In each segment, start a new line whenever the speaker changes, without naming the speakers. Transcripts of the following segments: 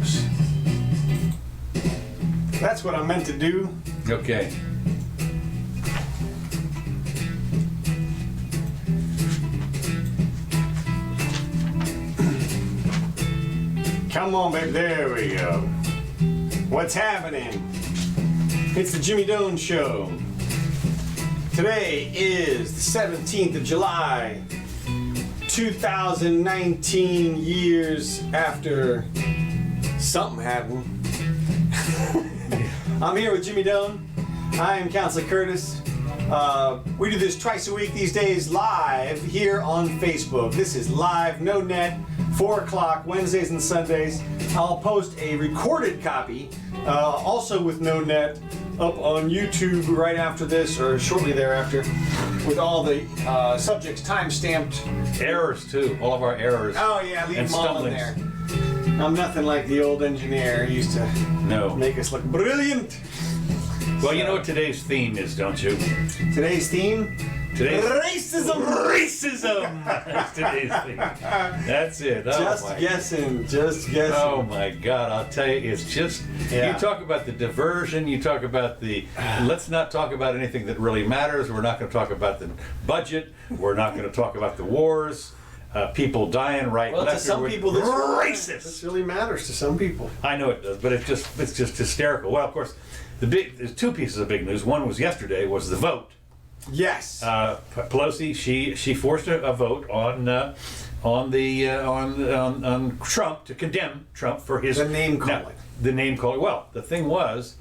news. That's what I meant to do.
Okay.
Come on, baby. There we go. What's happening? It's the Jimmy Doane Show. Today is the 17th of July, 2019, years after something happened. I'm here with Jimmy Doane. I am Counselor Curtis. We do this twice a week these days, live here on Facebook. This is live, no net, 4 o'clock, Wednesdays and Sundays. I'll post a recorded copy, also with no net, up on YouTube right after this or shortly thereafter, with all the subjects time-stamped.
Errors too, all of our errors.
Oh yeah, leave
and
them all in there. I'm nothing like the old engineer who used to make us look brilliant.
Well, you know what today's theme is, don't you?
Today's theme? Racism!
Racism! That's today's theme. That's it. Oh,
just guessing.
Oh my God, I'll tell you, it's just, you talk about the diversion, you talk about the, let's not talk about anything that really matters. We're not going to talk about the budget. We're not going to talk about the wars. People dying right
well,
left.
To some people, this
racist.
This really matters to some people.
I know it does, but it's just hysterical. Well, of course, there's two pieces of big news. One was yesterday, was the vote.
Yes.
Pelosi, she forced a vote on Trump to condemn Trump for his
the name calling.
Now, the name calling. Well, the thing was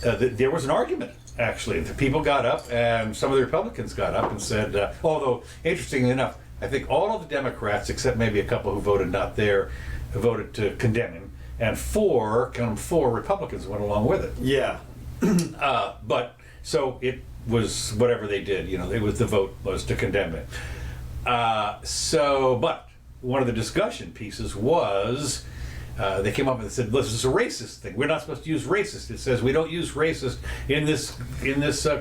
that there was an argument. Actually, the people got up, and some of the Republicans got up and said, although interestingly enough, I think all of the Democrats, except maybe a couple who voted not there, voted to condemn him, and four Republicans went along with it.
Yeah.
But so it was whatever they did, it was, the vote was to condemn it. But one of the discussion pieces was they came up and said, "This is a racist thing. We're not supposed to use racist. It says we don't use racist in this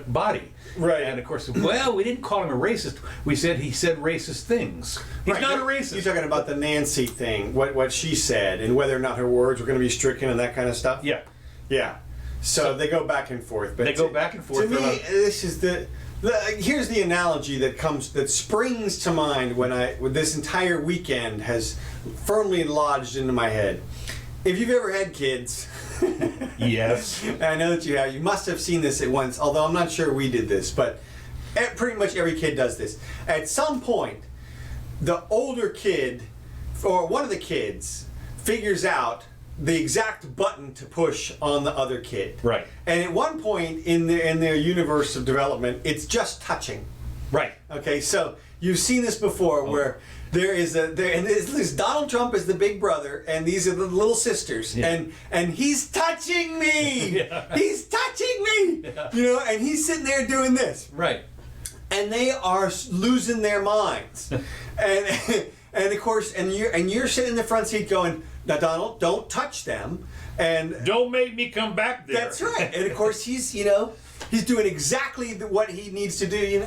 body."
Right.
And of course, well, we didn't call him a racist. We said he said racist things. He's not a racist.
You're talking about the Nancy thing, what she said, and whether or not her words were going to be stricken and that kind of stuff.
Yeah.
Yeah. So they go back and forth. But
they go back and forth.
To me, this is here's the analogy that springs to mind when this entire weekend has firmly lodged into my head. If you've ever had kids,
yes,
I know that you have. You must have seen this at once. Although I'm not sure we did this, but pretty much every kid does this. At some point, the older kid or one of the kids figures out the exact button to push on the other kid.
Right. And
at one point in their universe of development, it's just touching.
Right.
Okay, so you've seen this before where this Donald Trump is the big brother and these are the little sisters, and he's touching me. Yeah. He's touching me. Yeah. And he's sitting there doing this.
Right.
And they are losing their minds. and of course, and you're sitting in the front seat going, "Now, Donald, don't touch them, and
don't make me come back there."
That's right. And of course, he's doing exactly what he needs to do.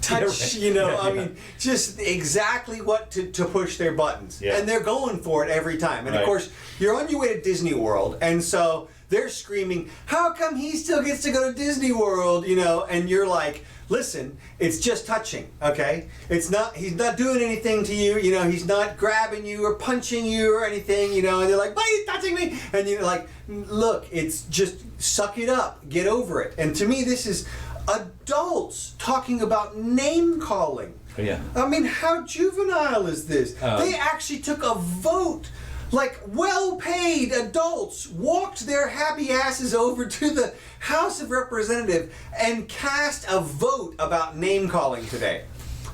Touch. I mean, just exactly what to push their buttons, and they're going for it every time. And of course, you're on your way to Disney World, and so they're screaming, "How come he still gets to go to Disney World?" And you're like, "Listen, it's just touching, okay? He's not doing anything to you, he's not grabbing you or punching you or anything, and they're like, 'Why are you touching me?' And you're like, look, it's just suck it up, get over it." And to me, this is adults talking about name calling.
Yeah.
I mean, how juvenile is this? They actually took a vote. Like well-paid adults walked their happy asses over to the House of Representatives and cast a vote about name-calling today.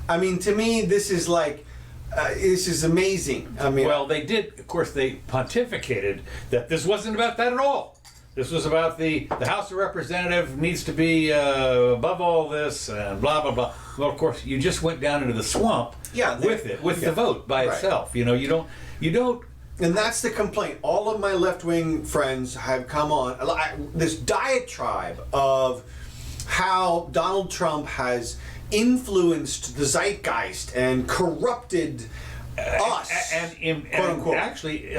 I mean, to me, this is like, this is amazing. I mean,
well, they did. Of course, they pontificated that this wasn't about that at all. This was about the House of Representatives needs to be above all this and blah blah blah. Well, of course, you just went down into the swamp with the vote by itself. You don't.
And that's the complaint. All of my left-wing friends have come on this diatribe of how Donald Trump has influenced the zeitgeist and corrupted us, quote unquote,
actually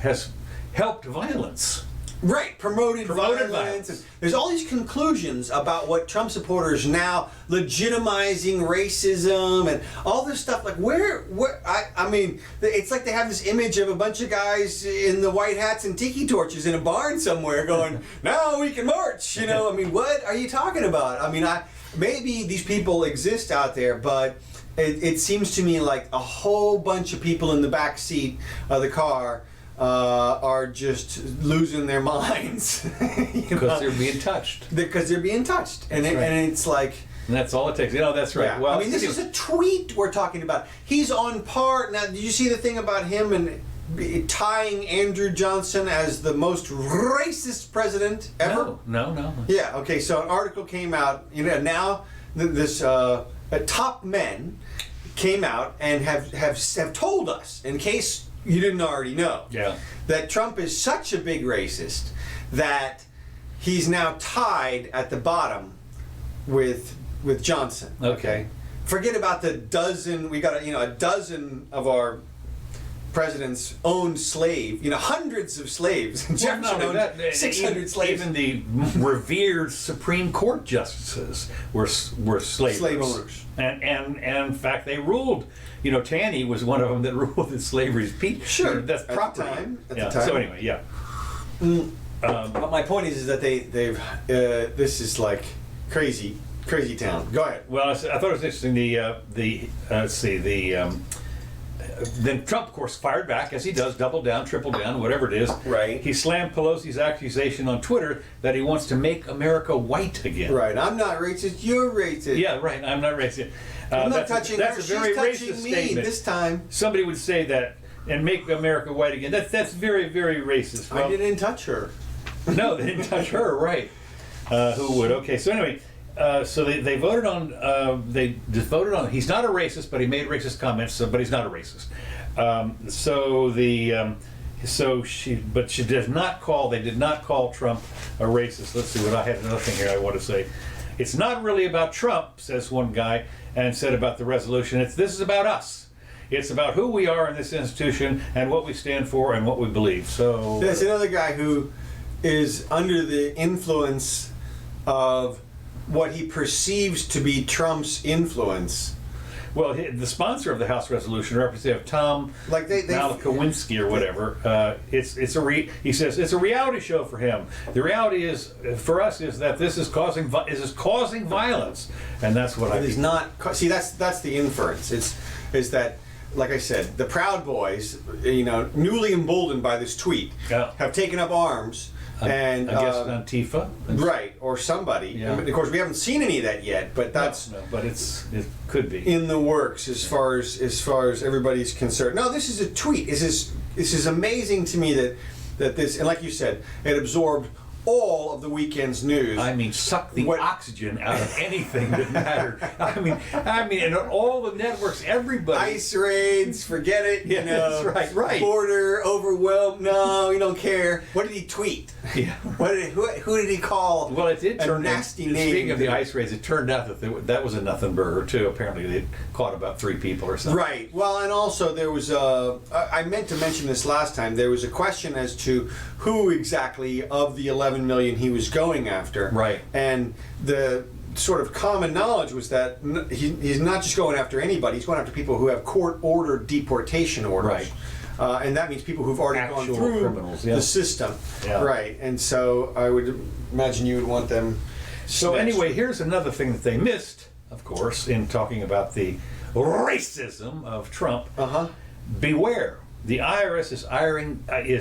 has helped violence.
Right, promoted violence. And there's all these conclusions about what Trump supporters now legitimizing racism and all this stuff. Like, I mean, it's like they have this image of a bunch of guys in the white hats and tiki torches in a barn somewhere going, now we can march. You know, I mean, what are you talking about? I mean, maybe these people exist out there, but it seems to me like a whole bunch of people in the back seat of the car are just losing their minds
because they're being touched.
Because they're being touched, and it's like.
And that's all it takes. You know, that's right.
Yeah.
Well,
I mean, this is a tweet we're talking about. He's on par now. Did you see the thing about him and tying Andrew Johnson as the most racist president ever?
No.
Yeah. Okay. So an article came out. You know, now this top men came out and have told us, in case you didn't already know, that Trump is such a big racist that he's now tied at the bottom with Johnson.
Okay.
Forget about the dozen. We got a dozen of our president's own slave. Hundreds of slaves. Jefferson owned 600 slaves.
Even the revered Supreme Court justices were slave
owners.
And in fact, they ruled. Taney was one of them that ruled that slavery is peace.
Sure,
that's property.
At the time.
So anyway, yeah.
But my point is that they've this is like crazy town. Go ahead.
Well, I thought it was interesting. Then Trump, of course, fired back, as he does, double down, triple down, whatever it is.
Right.
He slammed Pelosi's accusation on Twitter that he wants to make America white again.
Right. I'm not racist. You're racist.
Yeah, right. I'm not racist.
I'm not touching her.
That's a very racist
me
statement.
This time.
Somebody would say that and make America white again. That's very, very racist.
Well, I didn't touch her.
No, they didn't touch her. Right. Who would? Okay. So anyway. So they voted on. They just voted on. He's not a racist, but he made racist comments. But he's not a racist. She does not call. They did not call Trump a racist. Let's see what I had. Another thing here I want to say. It's not really about Trump, says one guy, and said about the resolution. This is about us. It's about who we are in this institution and what we stand for and what we believe. So
there's another guy who is under the influence of what he perceives to be Trump's influence.
Well, the sponsor of the House resolution, Representative Tom Malakowinski or whatever, he says it's a reality show for him. The reality is for us is that this is causing violence, and that's what
it is not. See, that's the inference. Is that, like I said, the Proud Boys, newly emboldened by this tweet, have taken up arms. And
I guess Antifa,
right, or somebody. Yeah. I mean, of course, we haven't seen any of that yet, but that's
but it could be
in the works as far as everybody's concerned. No, this is a tweet. This is amazing to me that this, and like you said, it absorbed all of the weekend's news.
I mean, suck the oxygen out of anything that mattered. I mean, and on all the networks, everybody.
ICE raids, forget it.
That's right.
Border overwhelmed. No, we don't care. What did he tweet?
Yeah.
Who did he call?
Well, it did turn
a nasty name.
Speaking of the ICE raids, it turned out that was a nothing burger too. Apparently, they caught about 3 people or something.
Right. Well, and also there was I meant to mention this last time. There was a question as to who exactly of the 11 million he was going after.
Right.
And the sort of common knowledge was that he's not just going after anybody. He's going after people who have court-ordered deportation orders.
Right.
And that means people who've already gone through
criminals,
the system. Yeah. Right. And so I would imagine you would want them.
So anyway, here's another thing that they missed, of course, in talking about the racism of Trump. Beware. The IRS is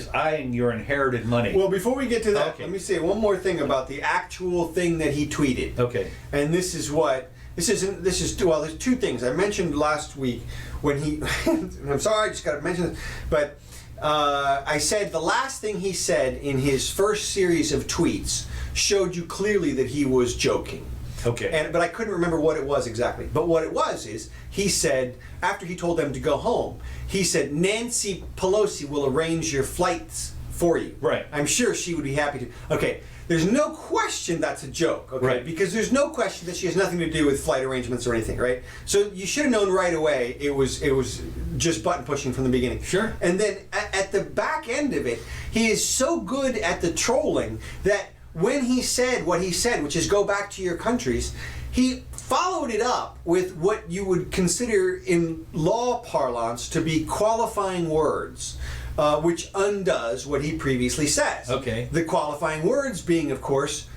eyeing your inherited money.
Well, before we get to that, let me say one more thing about the actual thing that he tweeted.
Okay.
And this is there's 2 things. I mentioned last week when he, I'm sorry, I just got to mention this, but I said the last thing he said in his first series of tweets showed you clearly that he was joking.
Okay.
But I couldn't remember what it was exactly. But what it was is, he said, after he told them to go home, he said, Nancy Pelosi will arrange your flights for you.
Right.
I'm sure she would be happy to. Okay, there's no question that's a joke, okay?
Right.
Because there's no question that she has nothing to do with flight arrangements or anything, right? So you should have known right away it was just button pushing from the beginning.
Sure.
And then at the back end of it, he is so good at the trolling that when he said what he said, which is go back to your countries, he followed it up with what you would consider in law parlance to be qualifying words, which undoes what he previously says.
Okay.
The qualifying words being, of course,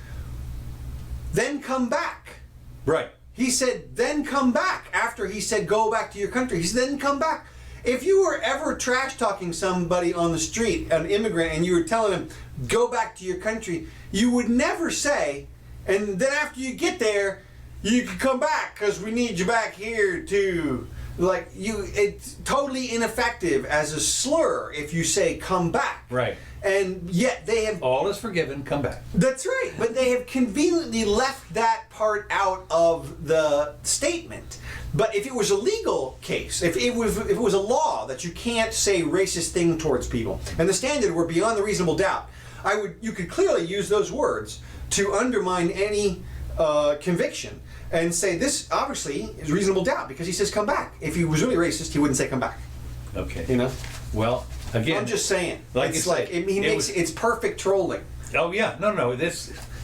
then come back.
Right.
He said, then come back. After he said, go back to your country, he said, then come back. If you were ever trash talking somebody on the street, an immigrant, and you were telling them, go back to your country, you would never say, and then after you get there, you can come back because we need you back here too. Like it's totally ineffective as a slur if you say come back.
Right.
And yet they have
All is forgiven, come back.
That's right, but they have conveniently left that part out of the statement. But if it was a legal case, if it was a law that you can't say racist thing towards people, and the standard were beyond the reasonable doubt, you could clearly use those words to undermine any conviction and say this obviously is reasonable doubt because he says come back. If he was really racist, he wouldn't say come back.
Okay.
You know.
Well, again,
I'm just saying.
Like
it's
you
like
say,
it's perfect trolling.
Oh yeah, no.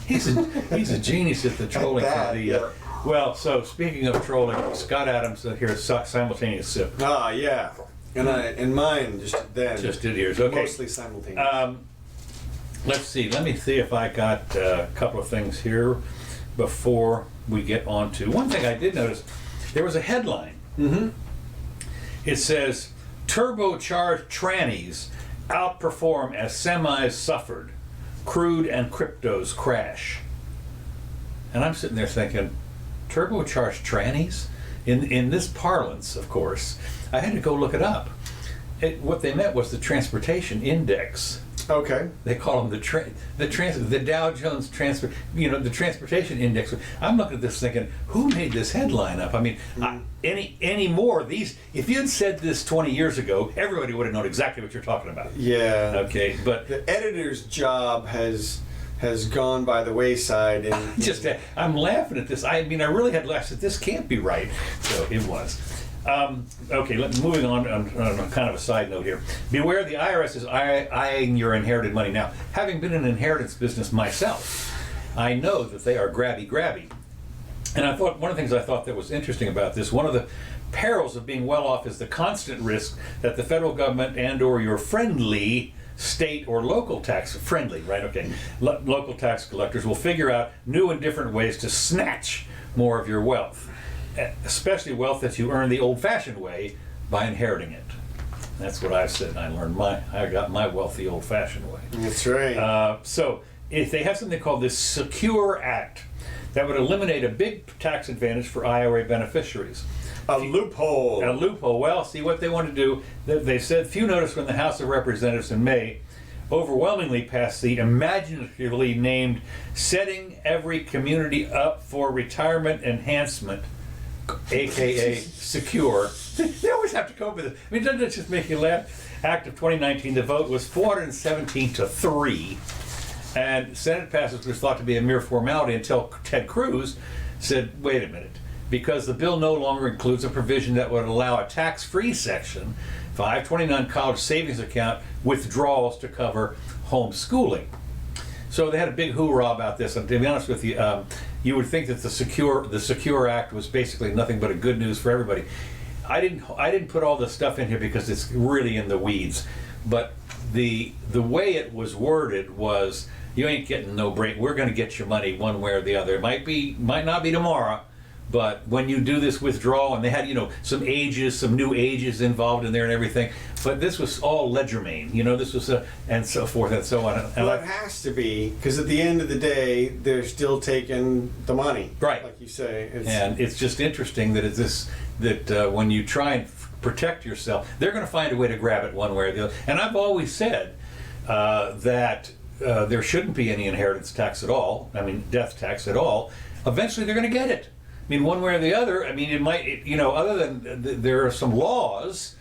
He's a genius at the trolling.
Bad, yeah.
Well, so speaking of trolling, Scott Adams here simultaneous sip.
Ah, yeah. And mine just
did yours. Okay.
Mostly simultaneous.
Let's see. Let me see if I got a couple of things here before we get on to one thing I did notice. There was a headline.
Mm-hmm.
It says, turbocharged trannies outperform as semis suffered. Crude and cryptos crash. And I'm sitting there thinking, turbocharged trannies? In this parlance, of course, I had to go look it up. What they meant was the transportation index.
Okay.
They call them the Dow Jones the transportation index. I'm looking at this thinking, who made this headline up? I mean, any more of these? If you'd said this 20 years ago, everybody would have known exactly what you're talking about.
Yeah.
Okay, but
the editor's job has gone by the wayside, and
I'm laughing at this. I mean, I really had laughed at this. Can't be right. So it was. Okay, moving on kind of a side note here. Beware, the IRS is eyeing your inherited money. Now, having been in an inheritance business myself, I know that they are grabby. And I thought one of the things I thought that was interesting about this, one of the perils of being well off is the constant risk that the federal government and/or your friendly state or local tax local tax collectors will figure out new and different ways to snatch more of your wealth. Especially wealth that you earn the old-fashioned way by inheriting it. That's what I've said. I got my wealth the old-fashioned way.
That's right.
So if they have something called this Secure Act, that would eliminate a big tax advantage for IRA beneficiaries.
A loophole.
A loophole. Well, see what they want to do. They said few noticed when the House of Representatives in May overwhelmingly passed the imaginatively named Setting Every Community Up for Retirement Enhancement, aka Secure. They always have to come up with it. I mean, doesn't it just make you laugh? Act of 2019, the vote was 417 to 3. And Senate passage was thought to be a mere formality until Ted Cruz said, wait a minute, because the bill no longer includes a provision that would allow a tax-free section, 529 college savings account withdrawals to cover homeschooling. So they had a big hoorah about this, and to be honest with you, you would think that the Secure Act was basically nothing but a good news for everybody. I didn't put all this stuff in here because it's really in the weeds, but the way it was worded was, you ain't getting no break. We're going to get your money one way or the other. It might not be tomorrow, but when you do this withdrawal, and they had some new ages involved in there and everything, but this was all legerdemain, this was and so forth and so on. And
it has to be, because at the end of the day, they're still taking the money,
right?
Like you say,
and it's just interesting that when you try and protect yourself, they're going to find a way to grab it one way or the other. And I've always said that there shouldn't be any inheritance tax at all. I mean, death tax at all. Eventually, they're going to get it. I mean, one way or the other. I mean, it might, other than there are some laws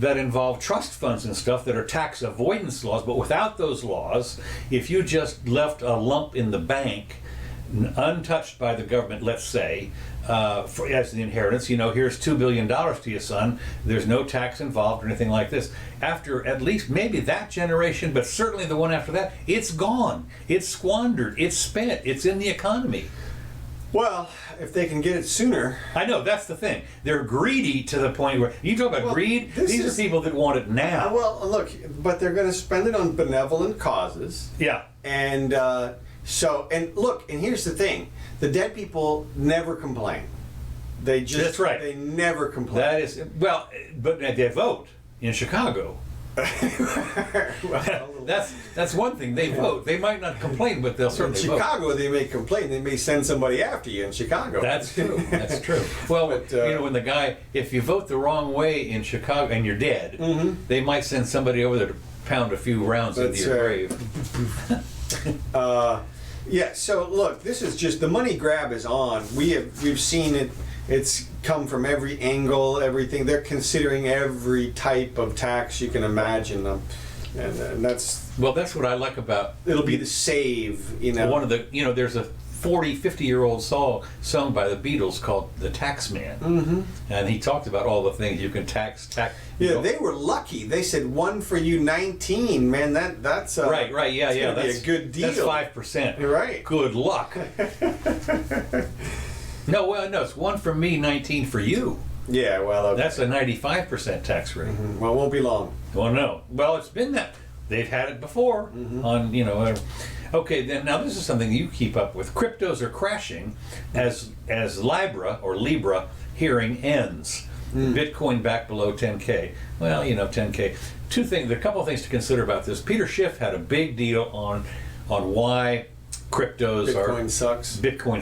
that involve trust funds and stuff that are tax avoidance laws, but without those laws, if you just left a lump in the bank, untouched by the government, let's say, as the inheritance, here's $2 billion to you, son. There's no tax involved or anything like this. After at least maybe that generation, but certainly the one after that, it's gone. It's squandered. It's spent. It's in the economy.
Well, if they can get it sooner.
I know, that's the thing. They're greedy to the point where, you talk about greed, these are people that want it now.
Well, look, but they're going to spend it on benevolent causes.
Yeah.
And look, and here's the thing. The dead people never complain.
That's right.
They never complain.
That is, well, but they vote in Chicago. That's one thing. They vote. They might not complain, but they'll certainly vote.
In Chicago, they may complain. They may send somebody after you in Chicago.
That's true. That's true. Well, but, when the guy, if you vote the wrong way in Chicago and you're dead, they might send somebody over there to pound a few rounds into your grave.
Yeah. So look, this is just the money grab is on. We've seen it. It's come from every angle, everything. They're considering every type of tax you can imagine, and that's
what I like about.
It'll be the save,
One of the there's a 50-year-old song by the Beatles called "The Tax Man," and he talked about all the things you can tax.
Yeah, they were lucky. They said 1 for you, 19. Man, that's
right. Yeah,
that's a good deal.
That's 5%.
Right.
Good luck. No, it's 1 for me, 19 for you.
Yeah, well, okay.
That's a 95% tax rate.
Well, it won't be long.
Well, no. Well, it's been that. They've had it before on, Okay, then now this is something you keep up with. Cryptos are crashing as Libra hearing ends. Bitcoin back below 10K. Well, 10K. A couple of things to consider about this. Peter Schiff had a big deal on why Bitcoin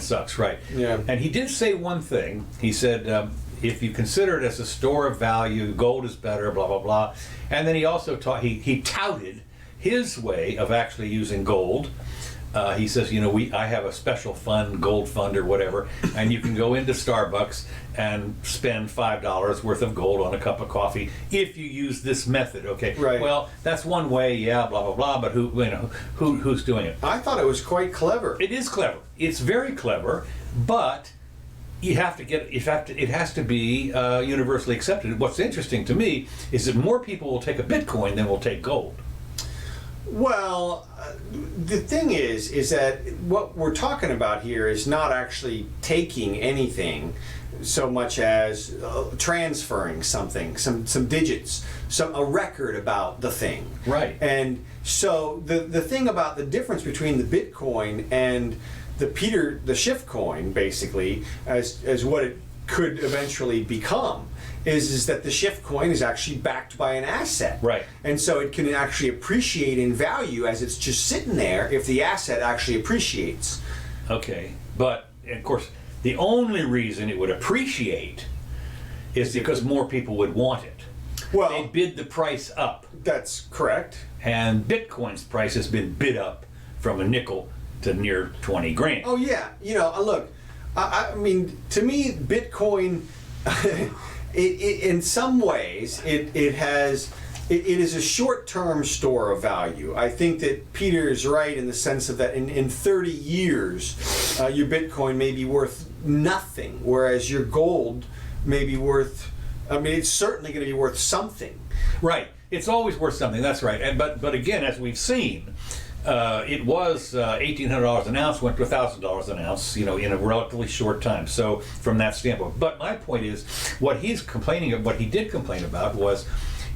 sucks, right?
Yeah.
And he did say one thing. He said, if you consider it as a store of value, gold is better, blah blah blah. And then he also he touted his way of actually using gold. He says, I have a special fund, gold fund or whatever, and you can go into Starbucks and spend $5 worth of gold on a cup of coffee if you use this method. Okay.
Right.
Well, that's one way. Yeah. Blah blah blah. But who's doing it?
I thought it was quite clever.
It is clever. It's very clever, but it has to be universally accepted. What's interesting to me is that more people will take a Bitcoin than will take gold.
Well, the thing is that what we're talking about here is not actually taking anything so much as transferring something, some digits, a record about the thing.
Right.
And so the thing about the difference between the Bitcoin and the Schiff coin, basically, as what it could eventually become, is that the Schiff coin is actually backed by an asset.
Right.
And so it can actually appreciate in value as it's just sitting there if the asset actually appreciates.
Okay. But, of course, the only reason it would appreciate is because more people would want it.
Well,
they bid the price up.
That's correct.
And Bitcoin's price has been bid up from a nickel to near 20 grand.
Oh, yeah. Look, I mean, to me, Bitcoin... in some ways, it is a short-term store of value. I think that Peter is right in the sense of that in 30 years, your Bitcoin may be worth nothing, whereas your gold may be worth. I mean, it's certainly going to be worth something.
Right. It's always worth something. That's right. And but again, as we've seen. It was $1,800 an ounce, went to $1,000 an ounce, in a relatively short time. So from that standpoint, but my point is, what he did complain about was,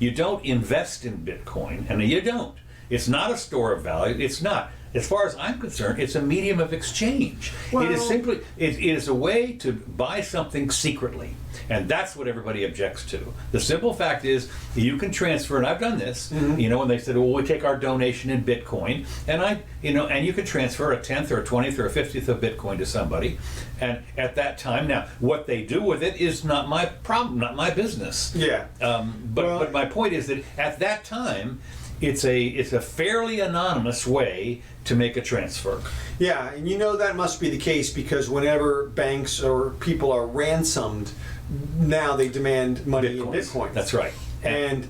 you don't invest in Bitcoin, and you don't. It's not a store of value. It's not. As far as I'm concerned, it's a medium of exchange.
Well,
it is a way to buy something secretly, and that's what everybody objects to. The simple fact is, you can transfer, and I've done this. When they said, "Well, we take our donation in Bitcoin," and and you can transfer a 10th or a 20th or a 50th of Bitcoin to somebody, and at that time, now what they do with it is not my problem, not my business.
Yeah.
But my point is that at that time, it's a fairly anonymous way to make a transfer.
Yeah, and that must be the case because whenever banks or people are ransomed, now they demand money in Bitcoin.
That's right.
And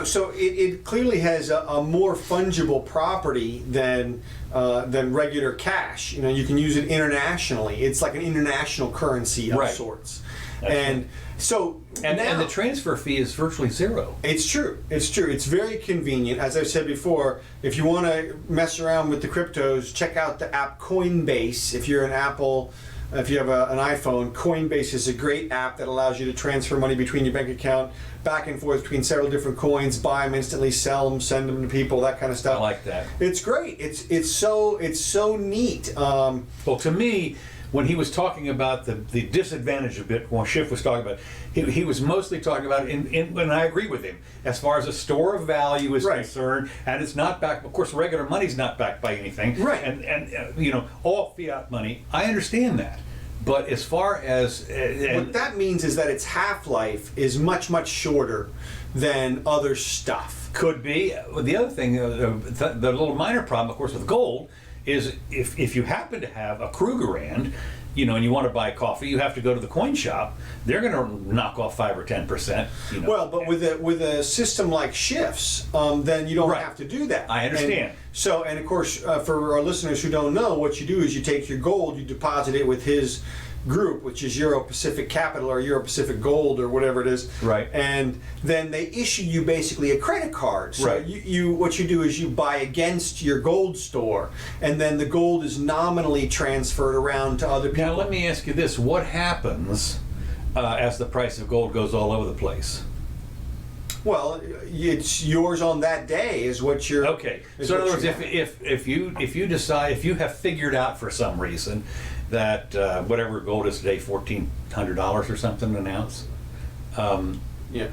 so it clearly has a more fungible property than regular cash. You can use it internationally. It's like an international currency of sorts. And so
and the transfer fee is virtually zero.
It's true. It's true. It's very convenient. As I've said before, if you want to mess around with the cryptos, check out the app Coinbase. If you're an Apple, if you have an iPhone, Coinbase is a great app that allows you to transfer money between your bank account, back and forth between several different coins, buy them instantly, sell them, send them to people, that kind of stuff.
I like that.
It's great. It's so neat.
Well, to me, when he was talking about the disadvantage of Bitcoin, Schiff was talking about, he was mostly talking about, and I agree with him, as far as a store of value is concerned, and it's not backed, of course, regular money's not backed by anything, and all fiat money, I understand that. But as far as...
what that means is that its half-life is much, much shorter than other stuff.
Could be. The other thing, the little minor problem, of course, with gold, is if you happen to have a Krugerrand, and you want to buy coffee, you have to go to the coin shop. They're going to knock off 5 or 10%.
Well, but with a system like Schiff's, then you don't have to do that.
I understand.
And of course, for our listeners who don't know, what you do is you take your gold, you deposit it with his group, which is Euro Pacific Capital or Euro Pacific Gold or whatever it is.
Right.
And then they issue you basically a credit card. So what you do is you buy against your gold store, and then the gold is nominally transferred around to other people.
Now let me ask you this: what happens as the price of gold goes all over the place?
Well, it's yours on that day, is what you're.
Okay. So in other words, if you decide, if you have figured out for some reason that whatever gold is today, $1,400 or something an ounce.
Yeah.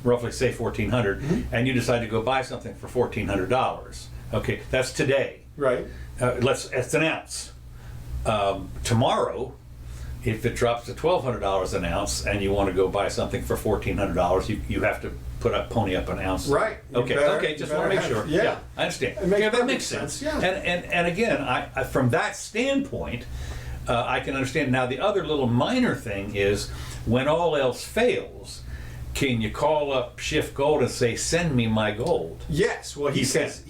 Roughly say 1,400, and you decide to go buy something for $1,400. Okay, that's today.
Right.
It's an ounce. Tomorrow, if it drops to $1,200 an ounce, and you want to go buy something for $1,400, you have to pony up an ounce.
Right.
Okay. Just want to make sure. Yeah, I understand. That makes sense.
Yeah.
And again, I from that standpoint, I can understand. Now, the other little minor thing is, when all else fails, can you call up Schiff Gold and say, "Send me my gold"?
Yes. Well, he says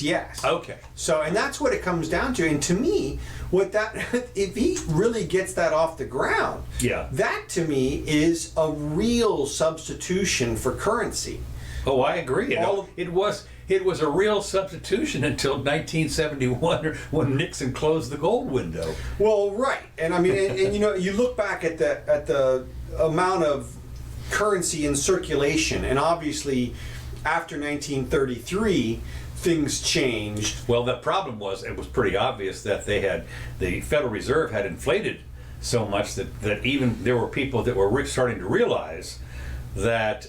yes.
Okay.
So, and that's what it comes down to. And to me, if he really gets that off the ground, that to me is a real substitution for currency.
Oh, I agree. It was a real substitution until 1971, when Nixon closed the gold window.
Well, right, and I mean, and you look back at the amount of currency in circulation, and obviously after 1933 things changed.
Well, the problem was, it was pretty obvious that the Federal Reserve had inflated so much that even there were people that were starting to realize that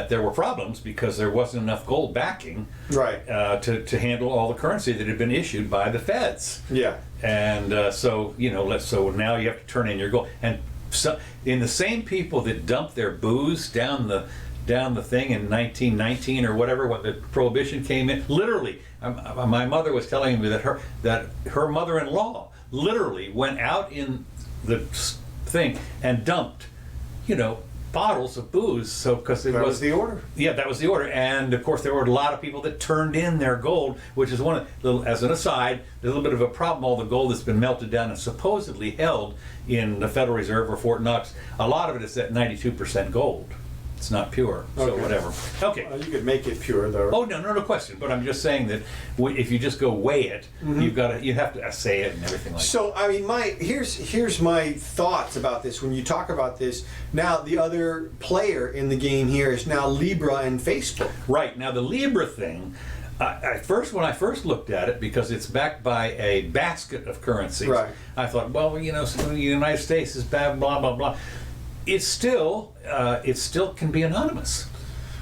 there were problems, because there wasn't enough gold backing to handle all the currency that had been issued by the feds.
Yeah.
And so now you have to turn in your gold. And so, in the same people that dumped their booze down the thing in 1919 or whatever, when the Prohibition came in, literally, my mother was telling me that her mother-in-law literally went out in the thing and dumped, bottles of booze. So because
that was the order.
Yeah, that was the order. And of course, there were a lot of people that turned in their gold, which is as an aside, a little bit of a problem. All the gold that's been melted down and supposedly held in the Federal Reserve or Fort Knox, a lot of it is at 92% gold. It's not pure, so whatever. Okay.
You could make it pure, though.
Oh, no question. But I'm just saying that if you just go weigh it, you have to assay it and everything like that.
So, I mean, here's my thoughts about this. When you talk about this, now the other player in the game here is now Libra and Facebook.
Right. Now, the Libra thing, when I first looked at it, because it's backed by a basket of currencies, I thought, well, the United States is bad, blah, blah, blah. It still can be anonymous.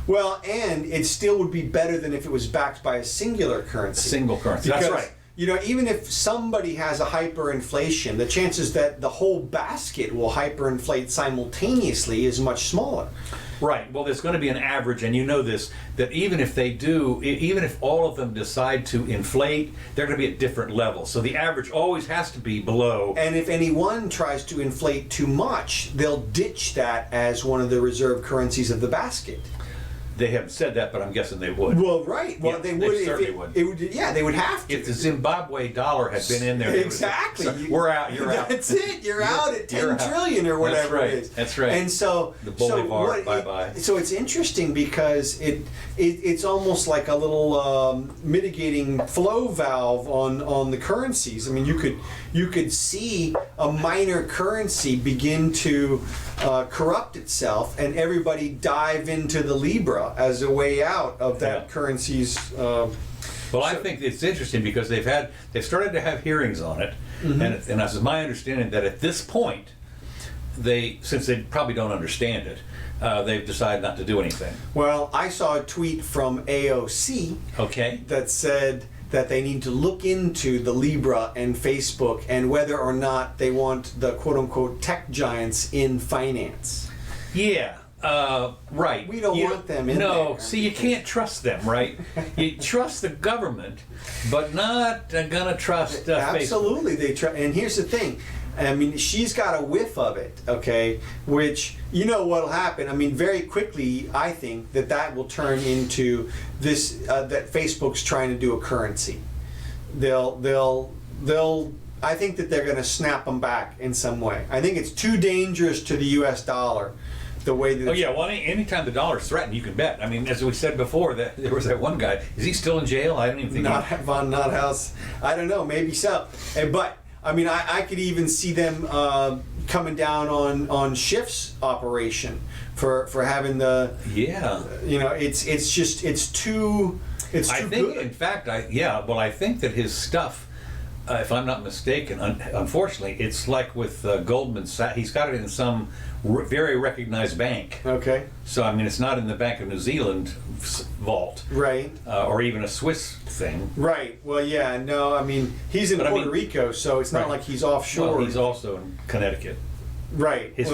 Well, and it still would be better than if it was backed by a singular currency.
Single currency. That's right.
Even if somebody has a hyperinflation, the chances that the whole basket will hyperinflate simultaneously is much smaller.
Right. Well, there's going to be an average, and you know this, that even if they do, even if all of them decide to inflate, they're going to be at different levels. So the average always has to be below.
And if anyone tries to inflate too much, they'll ditch that as one of the reserve currencies of the basket.
They haven't said that, but I'm guessing they would.
Well, right. Well,
Yeah,
they would.
they certainly would.
It would. Yeah, they would have to.
If the Zimbabwe dollar had been in there, they would have
exactly.
said, we're out. You're out.
That's it. You're out at
you're
10 trillion or whatever
That's right.
it is.
That's right.
And so
the Bolivar, bye-bye.
So it's interesting because it's almost like a little mitigating flow valve on the currencies. I mean, you could see a minor currency begin to corrupt itself, and everybody dive into the Libra as a way out of that currency's.
Well, I think it's interesting because they've started to have hearings on it, and it's my understanding that at this point, since they probably don't understand it, they've decided not to do anything.
Well, I saw a tweet from AOC.
Okay.
That said that they need to look into the Libra and Facebook and whether or not they want the quote-unquote tech giants in finance.
Yeah. Right.
We don't want them in there.
No, see, you can't trust them, right? You trust the government, but not gonna trust
Absolutely,
Facebook.
And here's the thing. I mean, she's got a whiff of it, okay? Which, you know what'll happen. I mean, very quickly, I think that will turn into this, that Facebook's trying to do a currency. I think that they're gonna snap them back in some way. I think it's too dangerous to the US dollar. The way that
well, anytime the dollar's threatened, you can bet. I mean, as we said before, that there was that one guy. Is he still in jail? I don't even think.
Not Von Nothouse. I don't know. Maybe so. But I mean, I could even see them coming down on Schiff's operation for having the.
Yeah.
You know, it's too. It's too
I think,
good.
in fact, I think that his stuff. If I'm not mistaken, unfortunately, it's like with Goldman Sachs. He's got it in some very recognized bank.
Okay.
So, I mean, it's not in the Bank of New Zealand vault.
Right.
Or even a Swiss thing.
Right. Well, yeah. No, I mean, he's in Puerto Rico, so it's not like he's offshore.
Well, he's also in Connecticut.
Right.
His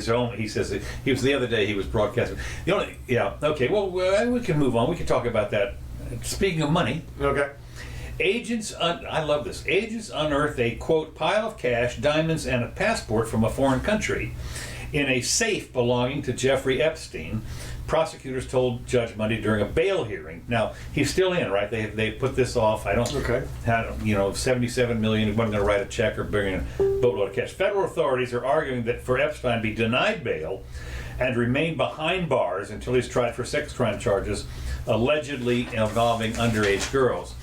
own. He says he was the other day. He was broadcasting. Okay. Well, we can move on. We can talk about that. Speaking of money.
Okay.
I love this. Agents unearthed a, quote, pile of cash, diamonds, and a passport from a foreign country in a safe belonging to Jeffrey Epstein. Prosecutors told Judge Monday during a bail hearing. Now, he's still in, right? They put this off. I don't,
okay.
$77 million. He wasn't going to write a check or bring in a boatload of cash. Federal authorities are arguing that for Epstein be denied bail and remain behind bars until he's tried for sex crime charges allegedly involving underage girls.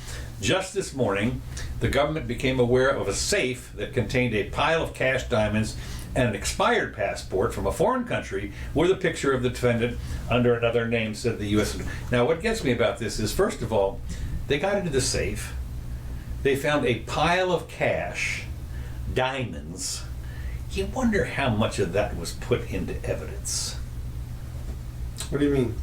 Just this morning, the government became aware of a safe that contained a pile of cash, diamonds, and an expired passport from a foreign country with a picture of the defendant under another name, said the U.S. Now, what gets me about this is, first of all, they got into the safe. They found a pile of cash, diamonds. You wonder how much of that was put into evidence.
What do you mean?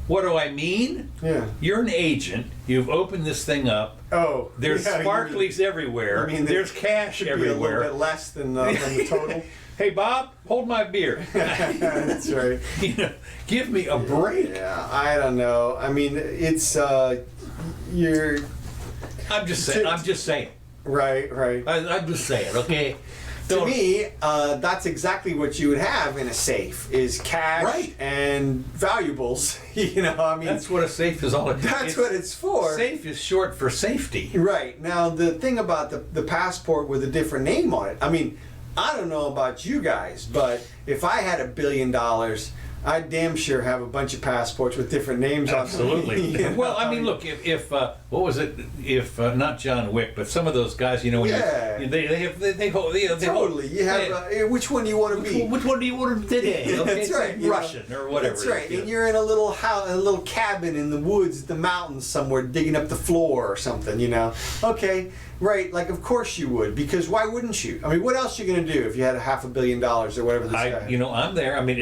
What do I mean?
Yeah.
You're an agent. You've opened this thing up.
Oh.
There's sparklies everywhere.
I mean,
there's cash
should
everywhere.
Be a little bit less than the total.
Hey, Bob, hold my beer.
That's right.
Give me a break.
Yeah, I don't know. I mean, it's you're.
I'm just saying.
Right.
I'm just saying. Okay.
To me, that's exactly what you would have in a safe: is cash and valuables. I mean,
that's what a safe is all about.
That's what it's for.
Safe is short for safety.
Right. Now, the thing about the passport with a different name on it. I mean, I don't know about you guys, but if I had $1 billion, I'd damn sure have a bunch of passports with different names on them.
Absolutely. Well, I mean, look, if what was it? If not John Wick, but some of those guys, they
totally. You have which one do you want to be?
Which one do you want to be today? Okay,
that's right.
Russian or whatever.
That's right. And you're in a little house, a little cabin in the woods, the mountains somewhere, digging up the floor or something. Okay. Right, like of course you would, because why wouldn't you? I mean, what else are you going to do if you had $500 million or whatever this guy had?
I'm there. I mean,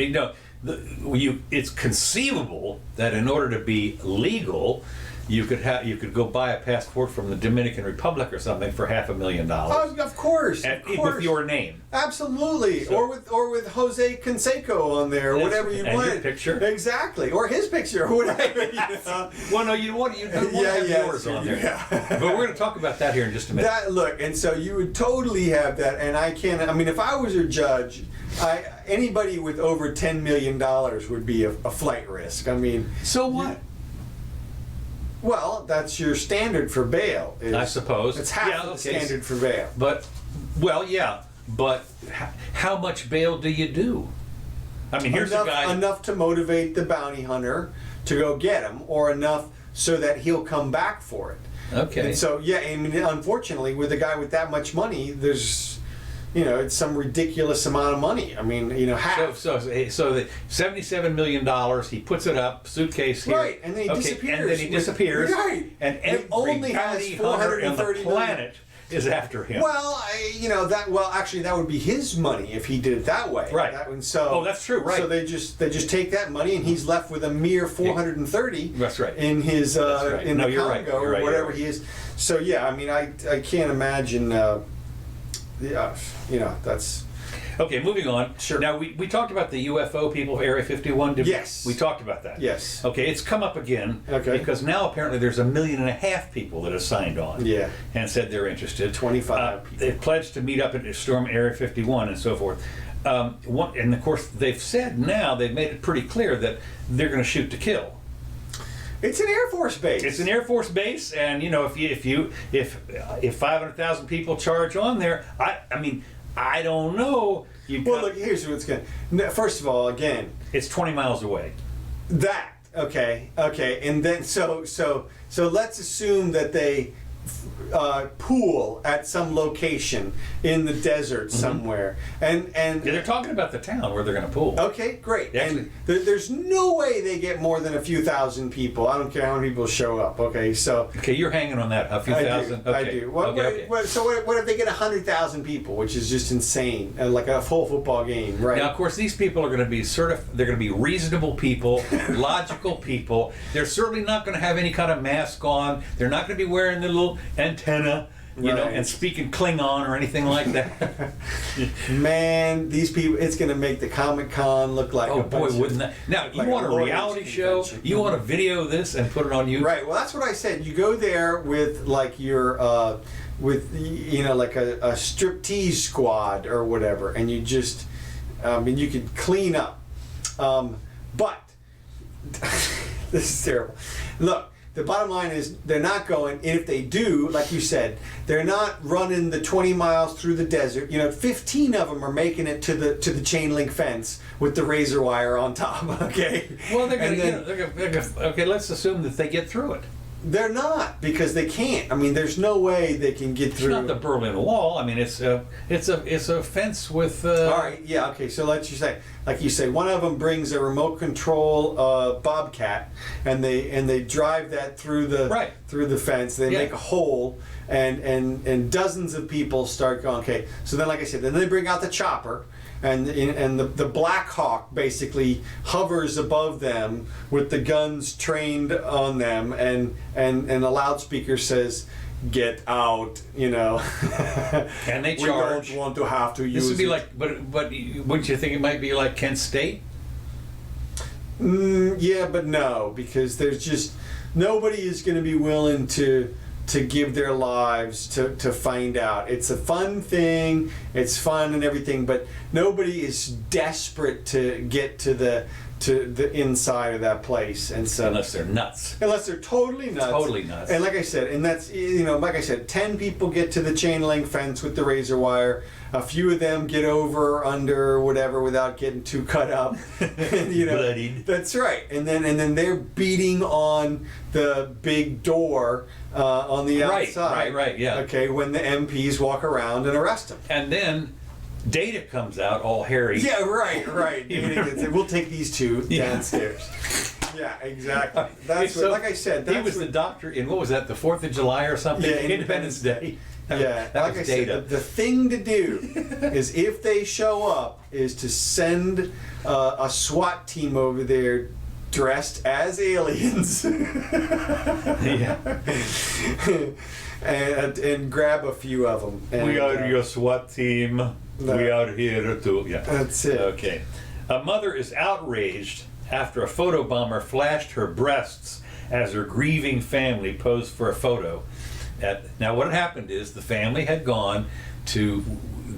it's conceivable that in order to be legal, you could go buy a passport from the Dominican Republic or something for $500,000.
Oh, of course,
with your name.
Absolutely,
So,
or with Jose Canseco on there, or whatever you want.
Your picture,
exactly, or his picture, or whatever. You know?
Well, no, you want to have yours on there.
Yeah.
But we're going to talk about that here in just a minute.
Look, and so you would totally have that, and I can't. I mean, if I was a judge, anybody with over $10 million would be a flight risk. I mean,
so what?
Well, that's your standard for bail.
I suppose
it's half of the standard for bail.
But, well, yeah. But how much bail do you do? I mean, here's a guy
enough to motivate the bounty hunter to go get him, or enough so that he'll come back for it.
Okay.
And so, yeah, I mean, unfortunately, with a guy with that much money, there's, it's some ridiculous amount of money. I mean, half.
So the $77 million, he puts it up, suitcase here.
Right, and then he
disappears.
Right.
And every
only
bounty
has
hunter on the
430
planet is after him.
Well, actually, that would be his money if he did it that way.
Right. That's true. Right.
So they just take that money, and he's left with a mere 430.
That's right.
In his in the Congo or whatever he is. So yeah, I mean, I can't imagine. That's.
Okay, moving on.
Sure.
Now, we talked about the UFO people of Area 51.
Yes.
We talked about that.
Yes.
Okay, it's come up again.
Okay.
Because now apparently there's 1.5 million people that have signed on.
Yeah.
And said they're interested.
25 people.
They've pledged to meet up and storm Area 51 and so forth. And of course, they've said now, they've made it pretty clear that they're going to shoot to kill.
It's an Air Force base.
It's an Air Force base, and if 500,000 people charge on there, I mean, I don't know.
Look, here's what's going to... First of all, again...
It's 20 miles away.
Okay, and then so let's assume that they pool at some location in the desert somewhere, and
they're talking about the town where they're going to pool.
Okay, great. And there's no way they get more than a few thousand people. I don't care how many people show up. Okay, so
you're hanging on that, a few thousand.
I do. So what if they get 100,000 people, which is just insane, like a full football game, right?
Now, of course, these people are going to be they're going to be reasonable people, logical people. They're certainly not going to have any kind of mask on. They're not going to be wearing the little antenna, and speaking Klingon or anything like that.
Man, these people, it's going to make the Comic-Con look like
wouldn't that? Now, you want a reality show, you want to video this and put it on YouTube?
Right, well, that's what I said. You go there with, like, your, like a striptease squad or whatever, and you just, you could clean up. But, this is terrible. Look, the bottom line is they're not going, and if they do, like you said, they're not running the 20 miles through the desert. 15 of them are making it to the chain link fence with the razor wire on top. Okay.
Well, they're gonna, okay. Let's assume that they get through it.
They're not, because they can't. I mean, there's no way they can get through.
It's not the Berlin Wall. I mean, it's a fence with.
All right. Yeah. Okay. So let's just say, like you say, one of them brings a remote control Bobcat, and they drive that through the fence. They make a hole, and dozens of people start going. Okay. So then, like I said, then they bring out the chopper. And the Black Hawk basically hovers above them with the guns trained on them, and the loudspeaker says, "Get out!"
And they charge.
We don't want to have to use.
This would be like, but wouldn't you think it might be like Kent State?
Yeah, but no, because there's just nobody is going to be willing to give their lives to find out. It's a fun thing, it's fun and everything, but nobody is desperate to get to the inside of that place. And so
unless they're nuts.
Unless they're totally nuts.
Totally nuts.
And like I said, and that's, like I said, 10 people get to the chain link fence with the razor wire. A few of them get over, under, whatever, without getting too cut up.
Bloodied.
That's right. And then they're beating on the big door on the outside.
Right, yeah.
Okay, when the MPs walk around and arrest them.
And then Data comes out all hairy.
Yeah, right. We'll take these two downstairs. Yeah, exactly. That's what, like I said.
He was the doctor in, what was that, the 4th of July or something?
Yeah,
Independence Day.
Yeah,
that
like
was
I
Data.
said, the thing to do is, if they show up, is to send a SWAT team over there dressed as aliens.
Yeah.
and grab a few of them. And,
we are your SWAT team. We are here to. Yeah.
That's it.
Okay. A mother is outraged after a photobomber flashed her breasts as her grieving family posed for a photo. Now, what had happened is the family had gone to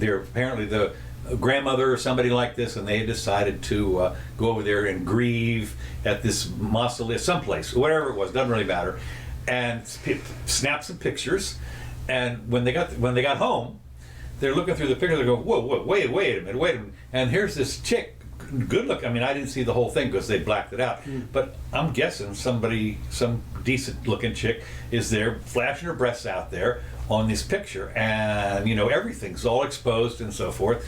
apparently the grandmother or somebody like this, and they had decided to go over there and grieve at this mausoleum, someplace, whatever it was, doesn't really matter, and snap some pictures. And when they got home, they're looking through the pictures. They go, whoa, wait a minute, and here's this chick. Good look. I mean, I didn't see the whole thing because they blacked it out. But I'm guessing some decent looking chick is there flashing her breasts out there on this picture, and everything's all exposed and so forth.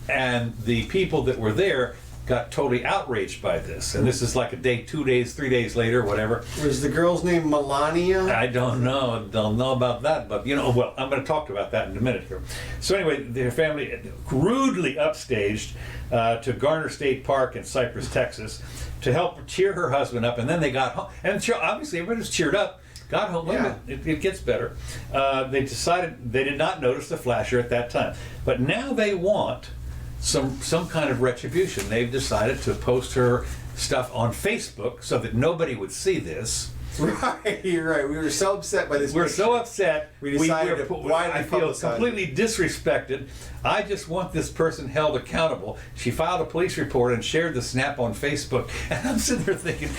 And the people that were there got totally outraged by this. And this is like a day, 2 days, 3 days later, whatever.
Was the girl's name Melania?
I don't know. Don't know about that. But, well, I'm going to talk about that in a minute here. So anyway, their family rudely upstaged to Garner State Park in Cypress, Texas, to help cheer her husband up. And then they got home. And obviously everybody was cheered up. Got home. Wait a minute, it gets better. They decided they did not notice the flasher at that time. But now they want some kind of retribution. They've decided to post her stuff on Facebook so that nobody would see this.
Right, you're right. We were so upset by this.
We're so upset.
We decided
I feel completely disrespected. I just want this person held accountable. She filed a police report and shared the snap on Facebook. And I'm sitting there thinking,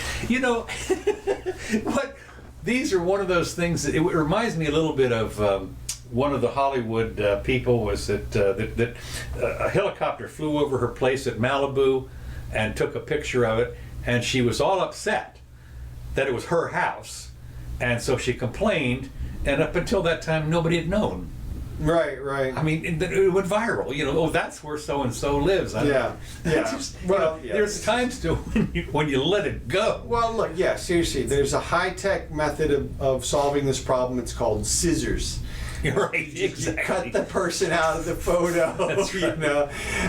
what? These are one of those things that it reminds me a little bit of. One of the Hollywood people was that a helicopter flew over her place at Malibu and took a picture of it, and she was all upset that it was her house, and so she complained, and up until that time nobody had known.
Right.
I mean, it went viral. That's where so and so lives. There's times to when you let it go.
Well, look, seriously, there's a high-tech method of solving this problem. It's called scissors.
Right, exactly.
You cut the person out of the photo,
That's right.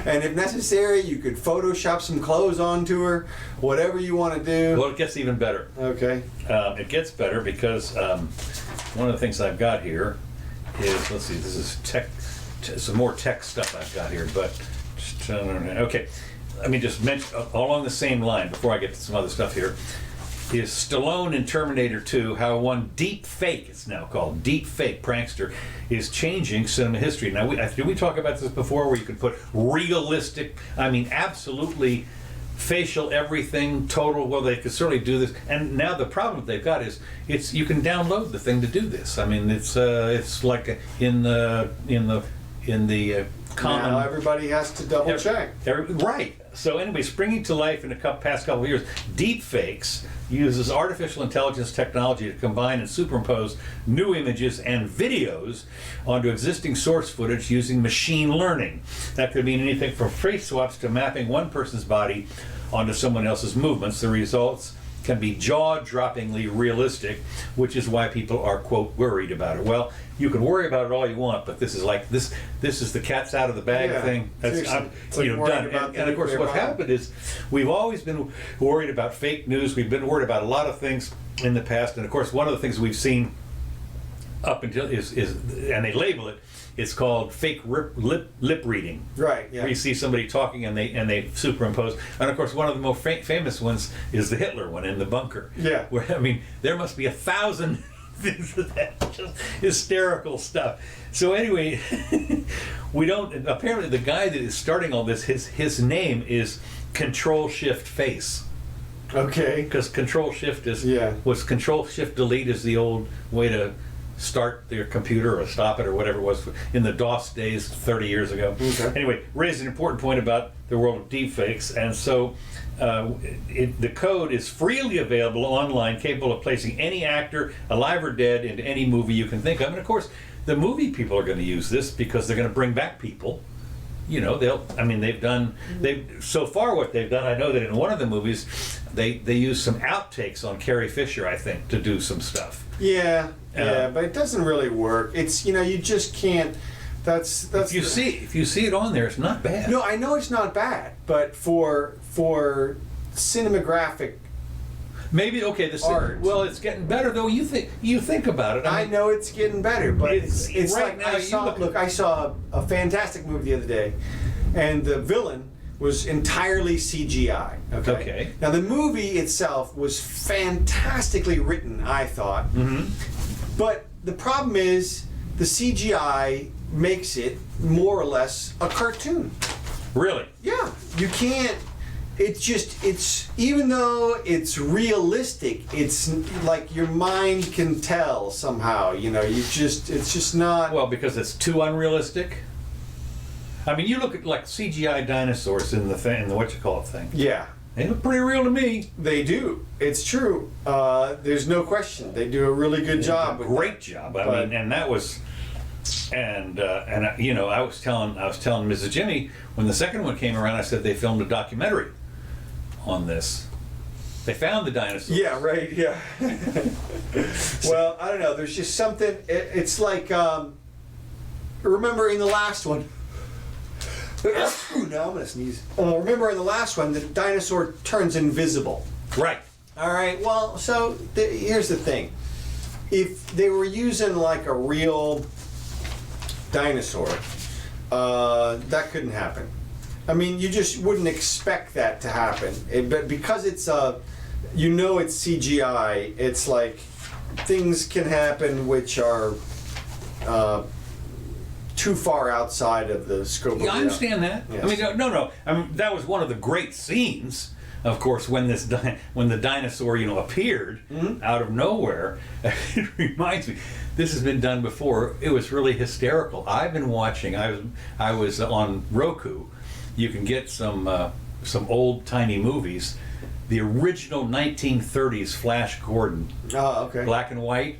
and if necessary, you could Photoshop some clothes onto her, whatever you want to do.
Well, it gets even better.
Okay.
It gets better because one of the things I've got here is, let's see, this is tech, some more tech stuff I've got here, but okay. Let me just mention, along the same line, before I get to some other stuff here, is Stallone in Terminator 2, how one Deepfake, it's now called, Deepfake prankster, is changing cinema history. Now, did we talk about this before, where you could put realistic, absolutely facial everything, total, well, they could certainly do this. And now the problem they've got is, you can download the thing to do this. It's like in the common...
Now everybody has to double check.
Right. So anyway, springing to life in the past couple of years, Deepfakes uses artificial intelligence technology to combine and superimpose new images and videos onto existing source footage using machine learning. That could mean anything from face swaps to mapping one person's body onto someone else's movements. The results can be jaw-droppingly realistic, which is why people are, quote, worried about it. Well, you can worry about it all you want, but this is like this is the cat's out of the bag thing. That's done. And of course, what happened is we've always been worried about fake news. We've been worried about a lot of things in the past, and of course, one of the things we've seen up until is and they label it. It's called fake lip reading.
Right. Yeah.
Where you see somebody talking and they superimpose. And of course, one of the most famous ones is the Hitler one in the bunker.
Yeah.
Where there must be 1,000 things of that, just hysterical stuff. So anyway, we don't. Apparently, the guy that is starting all this, his name is Control Shift Face.
Okay.
Because Control Shift was Control Shift Delete is the old way to start your computer or stop it or whatever it was in the DOS days 30 years ago.
Okay.
Anyway, raised an important point about the world of deepfakes, and so the code is freely available online, capable of placing any actor, alive or dead, into any movie you can think of. And of course, the movie people are going to use this because they're going to bring back people. So far what they've done, I know that in one of the movies, they used some outtakes on Carrie Fisher, I think, to do some stuff.
Yeah, but it doesn't really work. It's, you just can't, that's
if you see it on there, it's not bad.
No, I know it's not bad, but for cinematographic
Maybe okay.
art.
Well, it's getting better though. You think about it.
I
mean,
know it's getting better, but it's
right
like
now.
I saw a fantastic movie the other day, and the villain was entirely CGI.
Okay.
Now the movie itself was fantastically written, I thought, but the problem is the CGI makes it more or less a cartoon.
Really?
Yeah, you can't. It's even though it's realistic, it's like your mind can tell somehow. It's just not.
Well, because it's too unrealistic. I mean, you look at like CGI dinosaurs in the thing.
Yeah,
They look pretty real to me.
they do. It's true. There's no question. They do a really good job. With
Great
that.
job. I
But-
mean, and that was, and I was telling Mrs. Jimmy when the second one came around. I said they filmed a documentary on this. They found the dinosaurs.
Yeah, right. Yeah. Well, I don't know. There's just something. It's like remember in the last one. Now I'm gonna sneeze. Remember in the last one, the dinosaur turns invisible.
Right.
All right. Well, so here's the thing: if they were using like a real dinosaur, that couldn't happen. I mean, you just wouldn't expect that to happen. But because it's it's CGI. It's like things can happen which are too far outside of the scope.
Yeah,
of
I understand that.
Yes.
I mean, no. I mean, that was one of the great scenes, of course, when when the dinosaur, appeared out of nowhere. It reminds me, this has been done before. It was really hysterical. I've been watching. I was on Roku. You can get some old timey movies. The original 1930s Flash Gordon,
okay.
black and white.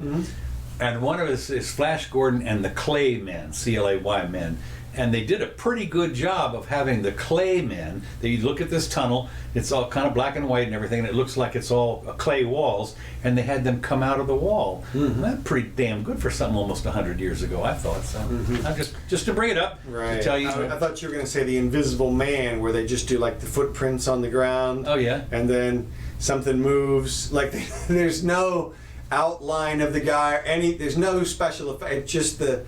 And one of us is Flash Gordon and the Clay Men, C-L-A-Y men. And they did a pretty good job of having the clay men. They look at this tunnel, it's all kind of black and white and everything, and it looks like it's all clay walls, and they had them come out of the wall. That's pretty damn good for something almost 100 years ago, I thought. So I just to bring it up,
Right.
to tell you.
I thought you were going to say the Invisible Man, where they just do like the footprints on the ground.
Oh, yeah?
And then something moves. Like there's no outline of the guy. There's no special effect. It's just the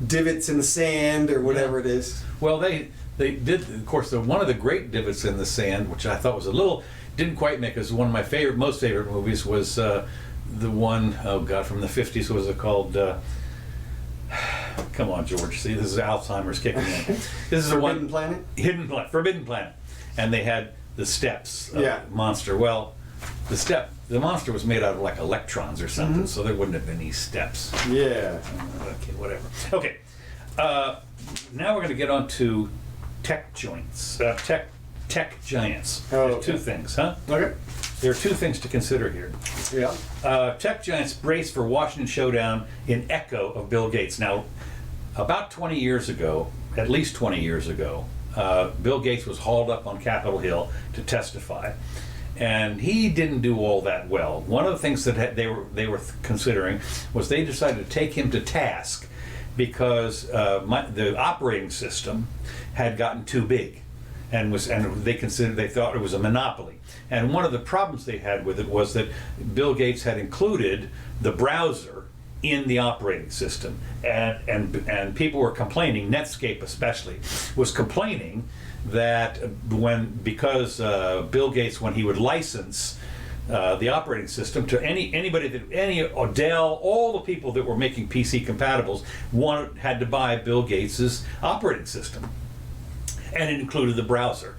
divots in the sand or whatever it is.
Well, they did, of course, one of the great divots in the sand, which I thought was didn't quite make us one of my most favorite movies was the one, from the 50s. What was it called? Come on, George. See, this is Alzheimer's kicking in. This is
Forbidden Planet?
Forbidden Planet. And they had the steps monster. Well, the monster was made out of like electrons or something, so there wouldn't have been any steps.
Yeah.
Okay, whatever. Okay, now we're going to get on to tech giants. Tech giants.
Oh,
There's
okay.
two things, huh?
Okay.
There are two things to consider here.
Yeah.
Tech giants brace for Washington showdown in echo of Bill Gates. Now, about 20 years ago, at least 20 years ago, Bill Gates was hauled up on Capitol Hill to testify. And he didn't do all that well. One of the things that they were considering was they decided to take him to task because the operating system had gotten too big, and they thought it was a monopoly. And one of the problems they had with it was that Bill Gates had included the browser in the operating system, and people were complaining. Netscape especially was complaining that because Bill Gates, when he would license the operating system to any Dell, all the people that were making PC compatibles had to buy Bill Gates's operating system, and it included the browser.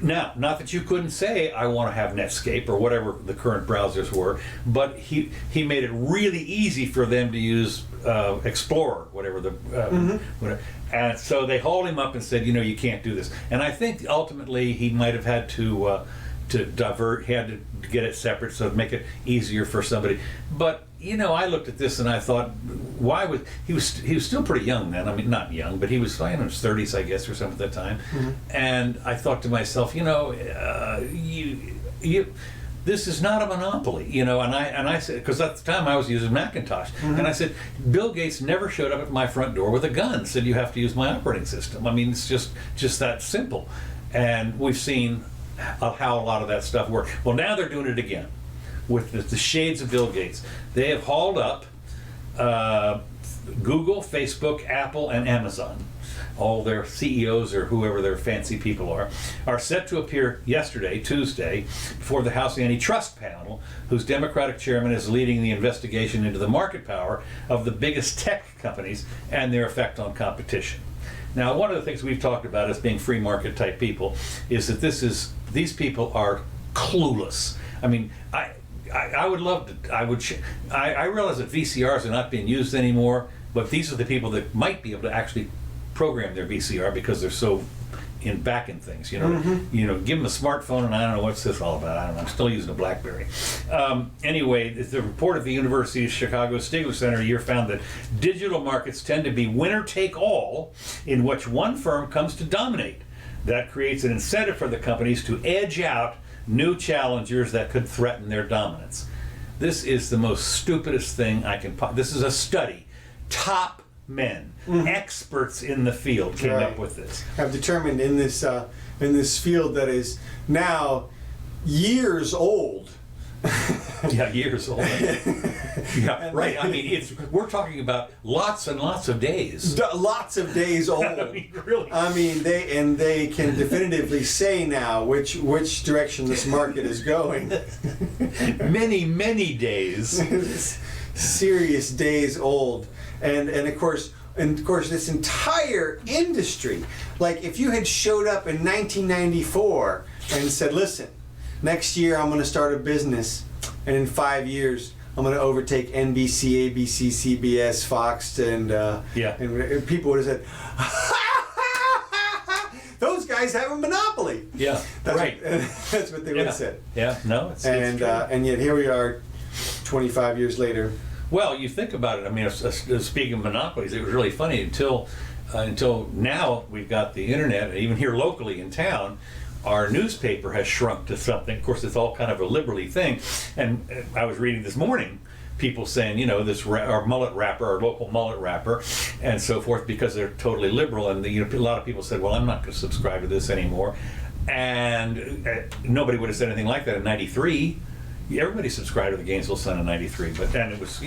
Now, not that you couldn't say I want to have Netscape or whatever the current browsers were, but he made it really easy for them to use Explorer, whatever whatever. And so they hauled him up and said, you can't do this. And I think ultimately he might have had to divert. He had to get it separate so to make it easier for somebody. But I looked at this and I thought, why would he was still pretty young then? I mean, not young, but he was in his 30s, I guess, or something at that time. And I thought to myself, this is not a monopoly, and I said, because at the time I was using Macintosh, and I said, Bill Gates never showed up at my front door with a gun, said you have to use my operating system. I mean, it's just that simple. And we've seen how a lot of that stuff worked. Well, now they're doing it again with the shades of Bill Gates. They have hauled up Google, Facebook, Apple, and Amazon. All their CEOs or whoever their fancy people are set to appear yesterday, Tuesday, before the House Antitrust Panel, whose Democratic chairman is leading the investigation into the market power of the biggest tech companies and their effect on competition. Now, one of the things we've talked about as being free market type people is that these people are clueless. I mean, I would love to, I realize that VCRs are not being used anymore, but these are the people that might be able to actually program their VCR because they're so back in things, give them a smartphone, and I don't know what's this all about. I don't know. I'm still using a BlackBerry. Anyway, the report of the University of Chicago Stiglitz Center a year found that digital markets tend to be winner take all, in which one firm comes to dominate. That creates an incentive for the companies to edge out new challengers that could threaten their dominance. This is the most stupidest thing I can. This is a study. Top men, experts in the field came up with this.
Have determined in this field that is now years old.
Yeah, years old. Yeah, right. I mean, we're talking about lots and lots of days.
Lots of days old.
I mean, really.
I mean, they can definitively say now which direction this market is going.
Many days.
Serious days old. And of course this entire industry, like if you had showed up in 1994 and said, listen, next year I'm going to start a business, and in 5 years I'm going to overtake NBC, ABC, CBS, Fox, and people would have said, those guys have a monopoly.
Yeah,
that's what they would have said.
Yeah, no, it's true.
And yet here we are 25 years later.
Well, you think about it. I mean, speaking of monopolies, it was really funny until now we've got the internet, and even here locally in town, our newspaper has shrunk to something. Of course, it's all kind of a liberty thing. And I was reading this morning people saying, our mullet rapper, our local mullet rapper, and so forth, because they're totally liberal. And a lot of people said, well, I'm not going to subscribe to this anymore. And nobody would have said anything like that in '93. Everybody subscribed to the Gainesville Sun in '93, but then it was,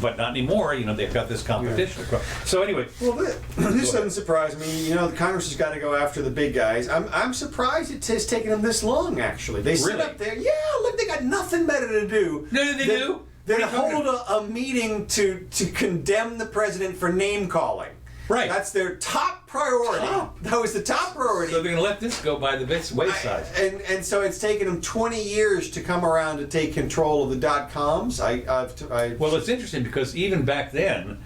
but not anymore. They've got this competition. Yeah. So anyway,
well, this doesn't surprise me. The Congress has got to go after the big guys. I'm surprised it has taken them this long. Actually, they sit up there. Yeah, look, they got nothing better to do.
No, they do.
They hold a meeting to condemn the president for name calling.
Right.
That's their top priority. That was the top priority.
So they're going to let this go by the wayside.
And so it's taken them 20 years to come around to take control of the .coms.
Well, it's interesting because even back then,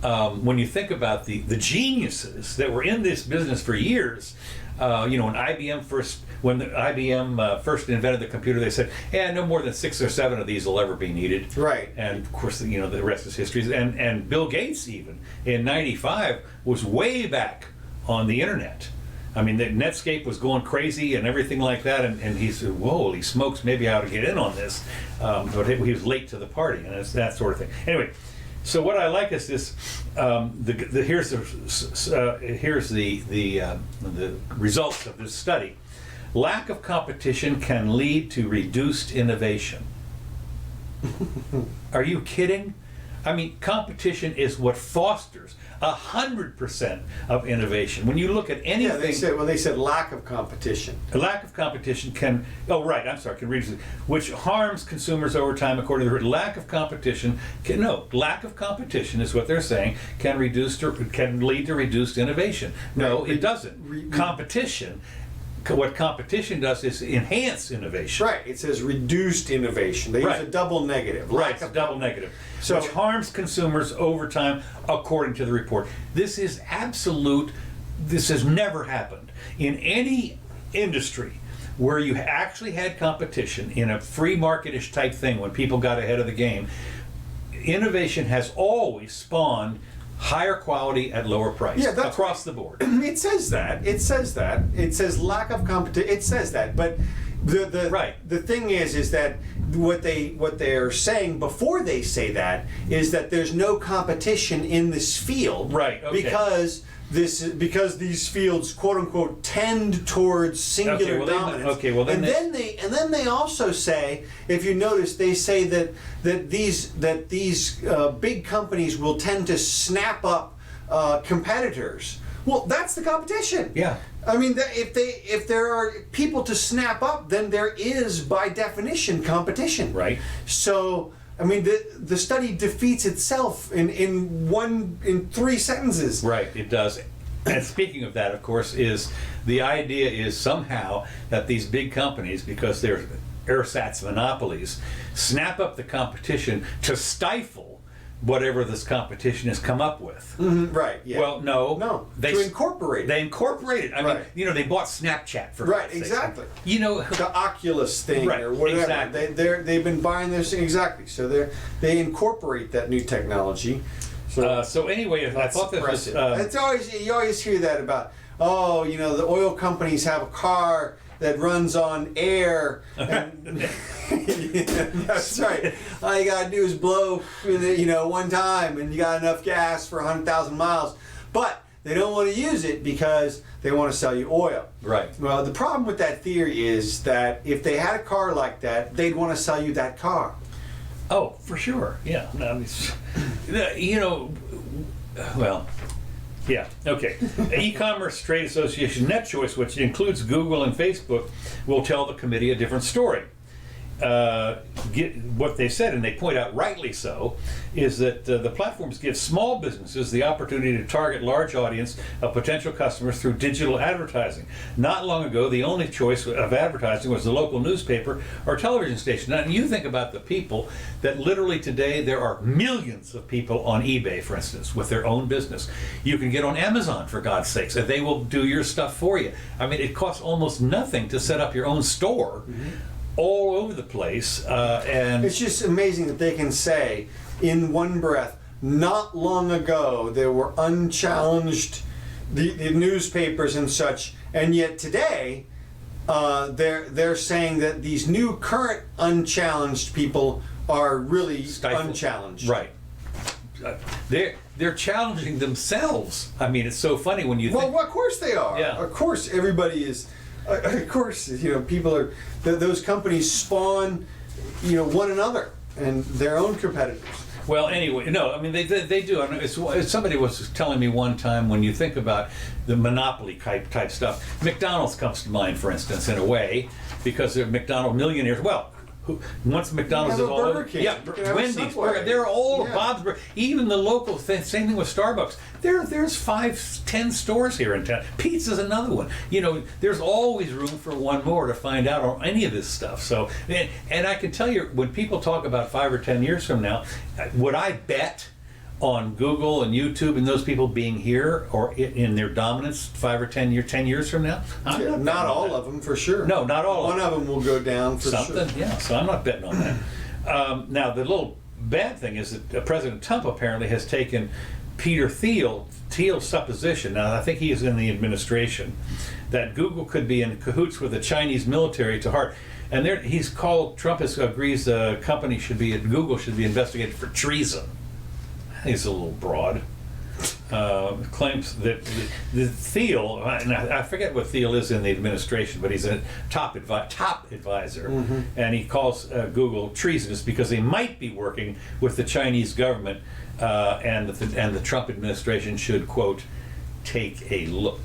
when you think about the geniuses that were in this business for years, when IBM first invented the computer, they said, no more than 6 or 7 of these will ever be needed.
Right.
And of course, the rest is history. And Bill Gates, even in '95, was way back on the internet. I mean, the Netscape was going crazy and everything like that. And he said, whoa, holy smokes, maybe I ought to get in on this. But he was late to the party, and it's that sort of thing. Anyway. So what I like is this. Here's the results of this study. Lack of competition can lead to reduced innovation. Are you kidding? I mean, competition is what fosters 100% of innovation. When you look at anything,
they said lack of competition.
A lack of competition can reduce, which harms consumers over time, according to the lack of competition. Lack of competition is what they're saying can lead to reduced innovation. No, it doesn't. Competition. What competition does is enhance innovation.
Right. It says reduced innovation. They use a double negative.
Right. A double negative. So which harms consumers over time, according to the report. This is absolute. This has never happened in any industry where you actually had competition in a free market-ish type thing when people got ahead of the game. Innovation has always spawned higher quality at lower price across the board.
It says that. It says lack of competition. It says that. But the thing is that what they're saying before they say that is that there's no competition in this field.
Right. Okay.
Because because these fields, quote unquote, tend towards singular dominance. And then they also say, if you notice, they say that these big companies will tend to snap up competitors. Well, that's the competition.
Yeah.
I mean, if there are people to snap up, then there is, by definition, competition.
Right.
So, I mean, the study defeats itself in 3 sentences.
Right, it does. And speaking of that, of course, is the idea is somehow that these big companies, because they're ersatz monopolies, snap up the competition to stifle whatever this competition has come up with.
Right. Yeah.
Well,
no. To incorporate it.
They incorporate it. I mean, they bought Snapchat for
right. Exactly.
The
Oculus thing,
right,
or whatever.
Exactly.
They've been buying this thing exactly. So they incorporate that new technology.
So anyway, I thought that was.
You always hear that about the oil companies have a car that runs on air. And, that's right. All you gotta do is blow, one time, and you got enough gas for 100,000 miles. But they don't want to use it because they want to sell you oil.
Right.
Well, the problem with that theory is that if they had a car like that, they'd want to sell you that car.
Oh, for sure. Yeah. Well. Yeah, okay. E-commerce trade association NetChoice, which includes Google and Facebook, will tell the committee a different story. What they said, and they point out rightly so, is that the platforms give small businesses the opportunity to target large audience of potential customers through digital advertising. Not long ago, the only choice of advertising was the local newspaper or television station. Now, you think about the people that literally today there are millions of people on eBay, for instance, with their own business. You can get on Amazon, for God's sakes, and they will do your stuff for you. I mean, it costs almost nothing to set up your own store. All over the place, and
it's just amazing that they can say in one breath, not long ago there were unchallenged the newspapers and such, and yet today they're saying that these new current unchallenged people are really unchallenged.
Right. They're challenging themselves. I mean, it's so funny when you think.
Well, of course they are.
Yeah.
Of course, everybody is. Of course, people are. Those companies spawn, one another and their own competitors.
Well, anyway, no, I mean they do. I mean, somebody was telling me one time, when you think about the monopoly type stuff, McDonald's comes to mind, for instance, in a way, because they're McDonald millionaires. Well, once McDonald's is all over, Wendy's, they're all Bob's Burgers, even the local thing. Same thing with Starbucks. There's 5-10 stores here in town. Pizza's another one. There's always room for one more to find out on any of this stuff. So, and I can tell you, when people talk about 5 or 10 years from now, would I bet on Google and YouTube and those people being here or in their dominance 5 or 10 years from now?
Not all of them, for sure.
No, not all.
One of them will go down for
something.
Sure.
Yeah, so I'm not betting on that. Now, the little bad thing is that President Trump apparently has taken Peter Thiel's supposition. Now, I think he is in the administration, that Google could be in cahoots with the Chinese military to heart. And Trump agrees Google should be investigated for treason. He's a little broad. Claims that the Thiel, and I forget what Thiel is in the administration, but he's a top advisor, and he calls Google treasonous because they might be working with the Chinese government, and the Trump administration should, quote, take a look.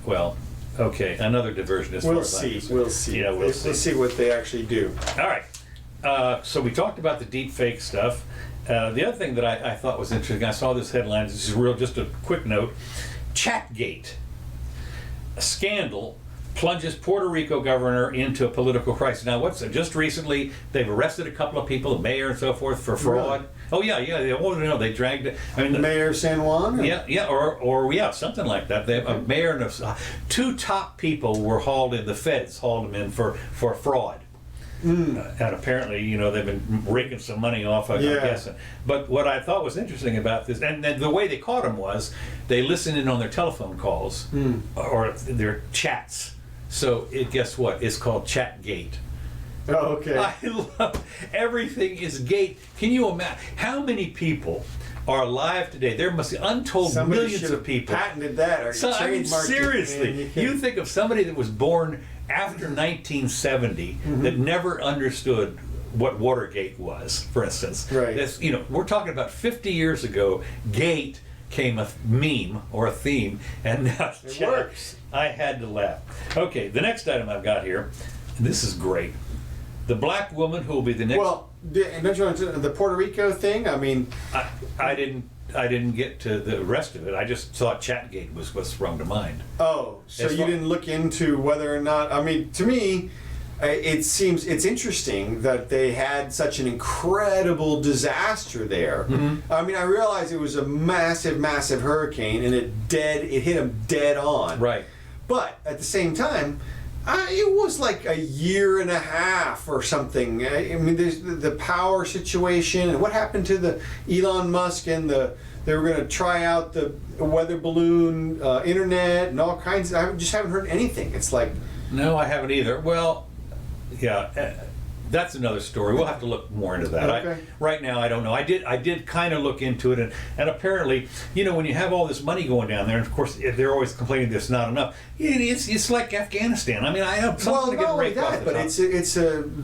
Well, okay, another diversion as far as I'm concerned.
We'll see.
Yeah, we'll see.
Let's see what they actually do.
All right. So we talked about the Deepfake stuff. The other thing that I thought was interesting, I saw this headline, this is just a quick note. Chatgate. A scandal plunges Puerto Rico governor into a political crisis. Now, just recently, they've arrested a couple of people, the mayor and so forth, for fraud. Really? Oh, yeah. They dragged it. I mean,
Mayor San Juan? Or?
Yeah, or something like that. They have a mayor and two top people were hauled in, the feds hauled them in for fraud. And apparently, they've been raking some money off, I'm guessing. But what I thought was interesting about this, and the way they caught them was, they listened in on their telephone calls or their chats. So guess what? It's called Chatgate.
Oh, okay.
I love everything is gate. Can you imagine how many people are alive today. There must be untold
Somebody
millions
should
of
have
people.
patented that or
So, I mean,
trademarked it,
seriously,
man.
you think of somebody that was born after 1970 that never understood what Watergate was, for instance.
Right.
That's, you know, we're talking about 50 years ago. Gate came a meme or a theme, and now
It works.
I had to laugh. Okay, the next item I've got here, and this is great. The black woman who will be the next.
Well, don't you want to the Puerto Rico thing? I mean,
I didn't get to the rest of it. I just thought Chatgate was what sprung to mind.
oh, so
As
you
far-
didn't look into whether or not? I mean, to me, it seems it's interesting that they had such an incredible disaster there. I mean, I realize it was a massive, massive hurricane, and it hit them dead on.
Right.
But at the same time, it was like a year and a half or something. I mean, there's the power situation, and what happened to the Elon Musk and they were going to try out the weather balloon internet and all kinds. I just haven't heard anything. It's like,
No, I haven't either. Well, yeah, that's another story. We'll have to look more into that.
Okay.
Right now, I don't know. I did kind of look into it, and apparently, you know, when you have all this money going down there, and of course they're always complaining there's not enough. It's like Afghanistan. I mean, I have something
well,
to
not
get
only
raped off
that,
the
but
top.
it's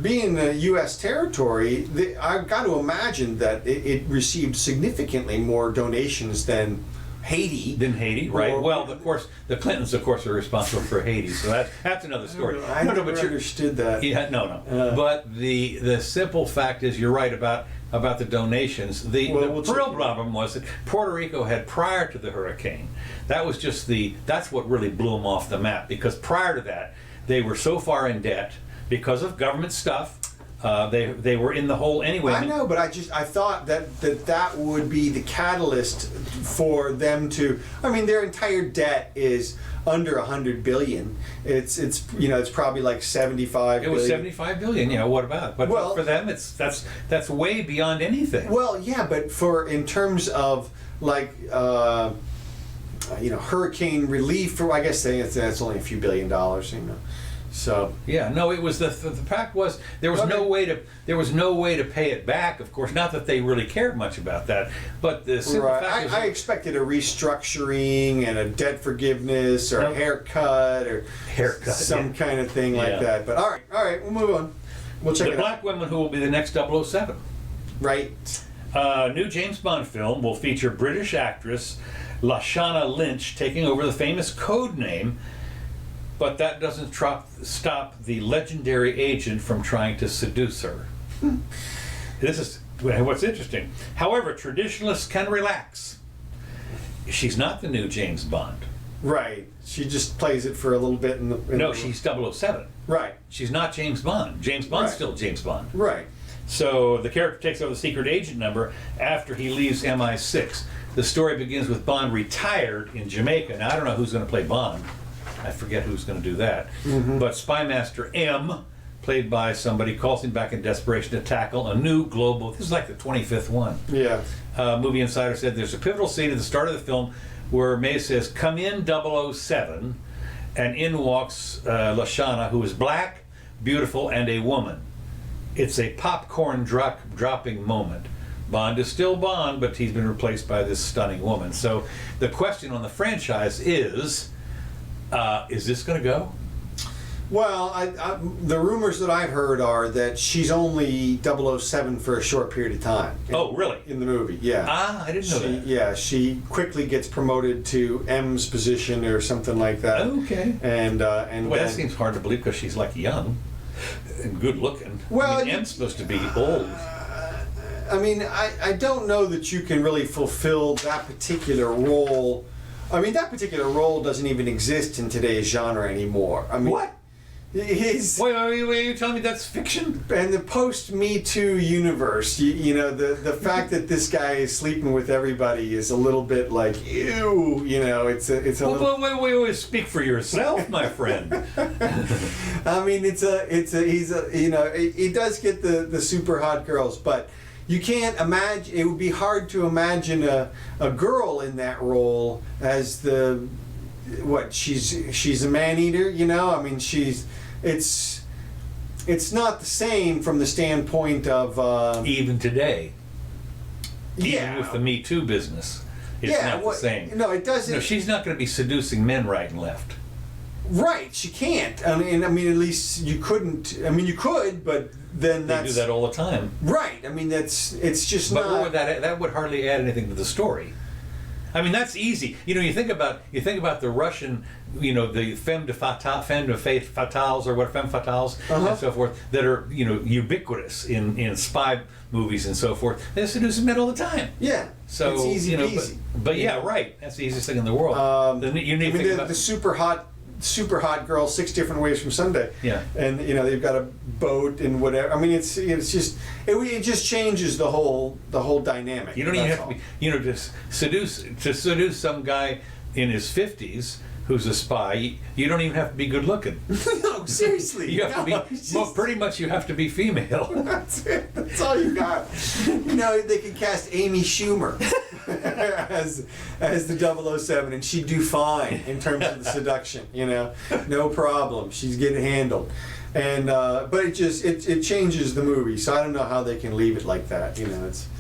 being a U.S. territory. I've got to imagine that it received significantly more donations than Haiti.
Than Haiti, right?
Or-
Well, of course, the Clintons, of course, are responsible for Haiti, so that's another story.
I never
but you're-
understood that.
Yeah, no. But the simple fact is, you're right about the donations. The
We'll check
real
it out.
problem was that Puerto Rico had, prior to the hurricane, that's what really blew them off the map, because prior to that they were so far in debt because of government stuff. They were in the hole anyway.
I know, but I thought that would be the catalyst for them to. I mean, their entire debt is under 100 billion. It's probably like 75.
It was
billion.
75 billion. Yeah, what about? But
Well-
for them, that's way beyond anything.
Well, yeah, but in terms of like hurricane relief, I guess that's only a few $billion, So
Yeah, no, it was the fact was there was no way to pay it back. Of course, not that they really cared much about that, but the simple
right,
fact is
I expected a restructuring and a debt forgiveness or a haircut or some kind of thing like
Yeah.
that. But all right, we'll move on. We'll check
the
it
black woman who will be the next 007.
out. Right.
New James Bond film will feature British actress Lashana Lynch taking over the famous code name. But that doesn't stop the legendary agent from trying to seduce her. This is what's interesting. However, traditionalists can relax. She's not the new James Bond.
Right. She just plays it for a little bit.
No, she's 007.
Right.
She's not James Bond. James Bond's
Right.
still James Bond.
Right.
So the character takes over the secret agent number after he leaves MI6. The story begins with Bond retired in Jamaica. Now, I don't know who's going to play Bond. I forget who's going to do that. But Spymaster M, played by somebody, calls him back in desperation to tackle a new global. This is like the 25th one.
Yeah.
Movie Insider said there's a pivotal scene at the start of the film where May says, "Come in, 007," and in walks Lashana, who is black, beautiful, and a woman. It's a popcorn dropping moment. Bond is still Bond, but he's been replaced by this stunning woman. So the question on the franchise is this going to go?
Well, the rumors that I've heard are that she's only 007 for a short period of time.
Oh, really?
In the movie, yeah.
I didn't know that.
Yeah, she quickly gets promoted to M's position or something like that.
Okay.
And
Well,
then,
that seems hard to believe because she's like young and good looking.
Well,
I mean, M's supposed to be old.
I mean, I don't know that you can really fulfill that particular role. I mean, that particular role doesn't even exist in today's genre anymore. I mean,
What?
He's
Wait, you telling me that's fiction?
and the post-Me Too universe. The fact that this guy is sleeping with everybody is a little bit like ew. It's a little.
Wait, speak for yourself, my friend.
I mean, he does get the super hot girls, but you can't imagine. It would be hard to imagine a girl in that role as she's a man eater. I mean, it's not the same from the standpoint of
Even today. Even with the Me Too business, it's not the same.
No, it doesn't.
No, she's not going to be seducing men right and left.
Right, she can't. I mean, at least you couldn't. I mean, you could, but then
they do that all the time.
Right. I mean, it's just
but
not.
What would that would hardly add anything to the story. I mean, that's easy. You think about the Russian, the femme fatales or what femme fatales and so forth that are ubiquitous in spy movies and so forth. They seduce men all the time.
Yeah.
So
it's easy peasy.
But yeah, right. That's the easiest thing in the world. You need to think about
the super hot girl 6 different ways from Sunday.
Yeah.
And they've got a boat and whatever. I mean, it just changes the whole dynamic.
You don't even have to be, to seduce some guy in his 50s who's a spy. You don't even have to be good looking.
No, seriously.
You have to be pretty much. You have to be female.
That's it. That's all you got. They could cast Amy Schumer as the 007, and she'd do fine in terms of the seduction. No problem. She's getting handled. And but it changes the movie, so I don't know how they can leave it like that.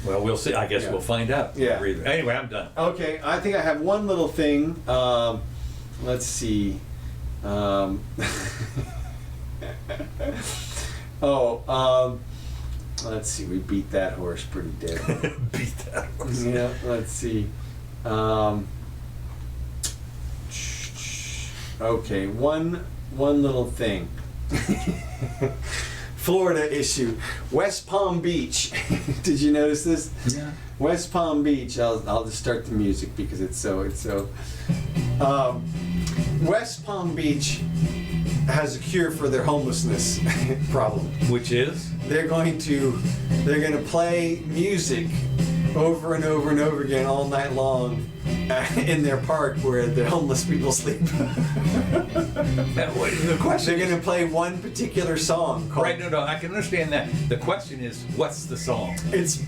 Well, we'll see. I guess we'll find out.
Yeah.
Anyway, I'm done.
Okay, I think I have one little thing. Let's see. Let's see. We beat that horse pretty dead.
Beat that horse.
Yeah. Let's see. Okay. One little thing. Florida issue. West Palm Beach. Did you notice this?
Yeah.
West Palm Beach. I'll just start the music because it's so. West Palm Beach has a cure for their homelessness problem.
Which is?
They're going to play music over and over and over again all night long in their park where the homeless people sleep.
The question
They're going to play one particular song.
Right, no, I can understand that. The question is, what's the song?
It's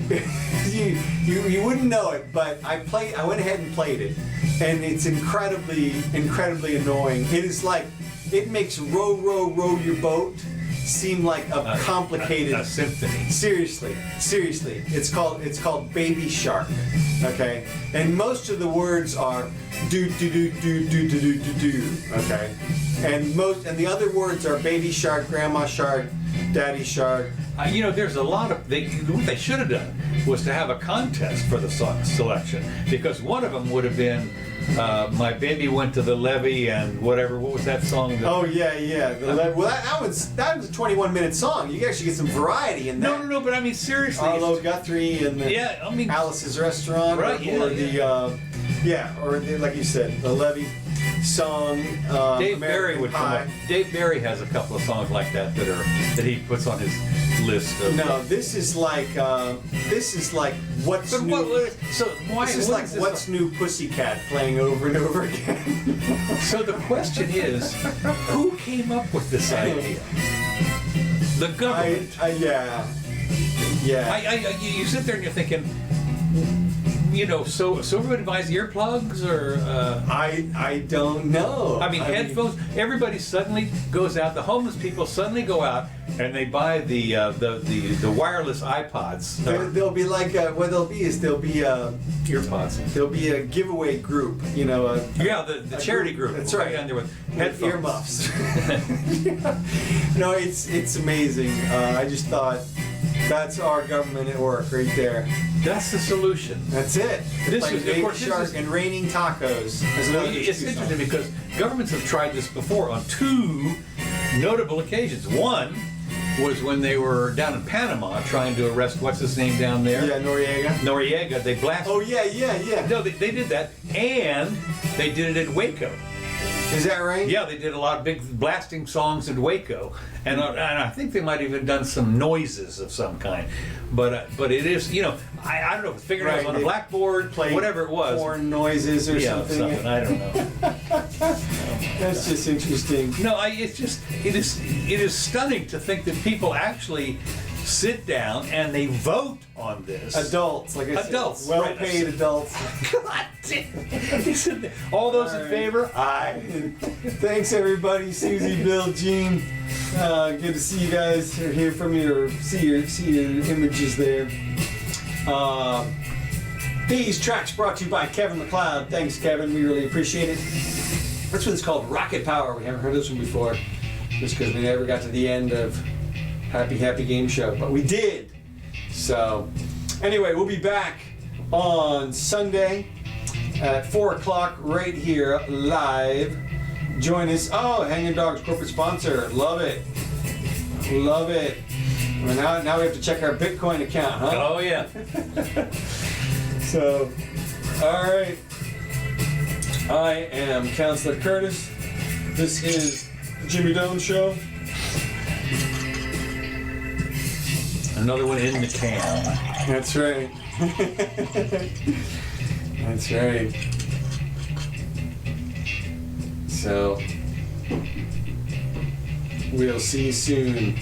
you wouldn't know it, but I went ahead and played it, and it's incredibly annoying. It is like it makes row row row your boat seem like a complicated
a symphony.
Seriously, it's called Baby Shark, okay? And most of the words are do do do do do do do do do, okay? And the other words are Baby Shark, Grandma Shark, Daddy Shark.
There's a lot of what they should have done was to have a contest for the song selection, because one of them would have been My Baby Went to the Levee and whatever. What was that song?
Oh yeah. Well, that was a 21-minute song. You actually get some variety in that.
No. But I mean seriously.
Arlo Guthrie and Alice's Restaurant,
right?
Or like you said, the Levee song.
Dave Barry would come up. Dave Barry has a couple of songs like that that he puts on his list.
No, this is like what's new. What's new Pussycat playing over and over again.
So the question is, who came up with this idea? The government.
Yeah.
You sit there and you're thinking, so everybody buys earplugs or?
I don't know.
I mean, headphones. Everybody suddenly goes out. The homeless people suddenly go out and they buy the wireless iPods.
There'll be there'll be
earpods.
There'll be a giveaway group.
The charity group.
That's right.
Down there with headphones.
Earmuffs. No, it's amazing. I just thought. That's our government at work right there.
That's the solution.
That's it.
This is,
Baby Shark and Raining Tacos.
It's interesting because governments have tried this before on 2 notable occasions. One was when they were down in Panama trying to arrest what's his name down there?
Yeah,
Noriega. They blasted.
Oh yeah.
No, they did that, and they did it in Waco.
Is that right?
Yeah, they did a lot of big blasting songs in Waco, and I think they might have even done some noises of some kind. But it is, I don't know, fingernails on a blackboard, whatever it was.
Horn noises or
something. I don't know.
That's just interesting.
No, it is stunning to think that people actually sit down and they vote on this.
Adults, like I said.
Adults.
Well-paid adults.
God damn. All those in favor? Aye.
Thanks, everybody. Susie, Bill, Gene. Good to see you guys, or hear from you, or see your images there. These tracks brought to you by Kevin MacLeod. Thanks, Kevin. We really appreciate it. This one's called Rocket Power. We haven't heard this one before, just because we never got to the end of Happy Game Show, but we did. So, anyway, we'll be back on Sunday at 4 o'clock right here live. Join us. Oh, Hanging Dogs corporate sponsor. Love it. Love it. Well, now we have to check our Bitcoin account, huh?
Oh, yeah.
So, all right. I am Counselor Curtis. This is the Jimmy Doane Show.
Another one in the can.
That's right. That's right. So, we'll see you soon.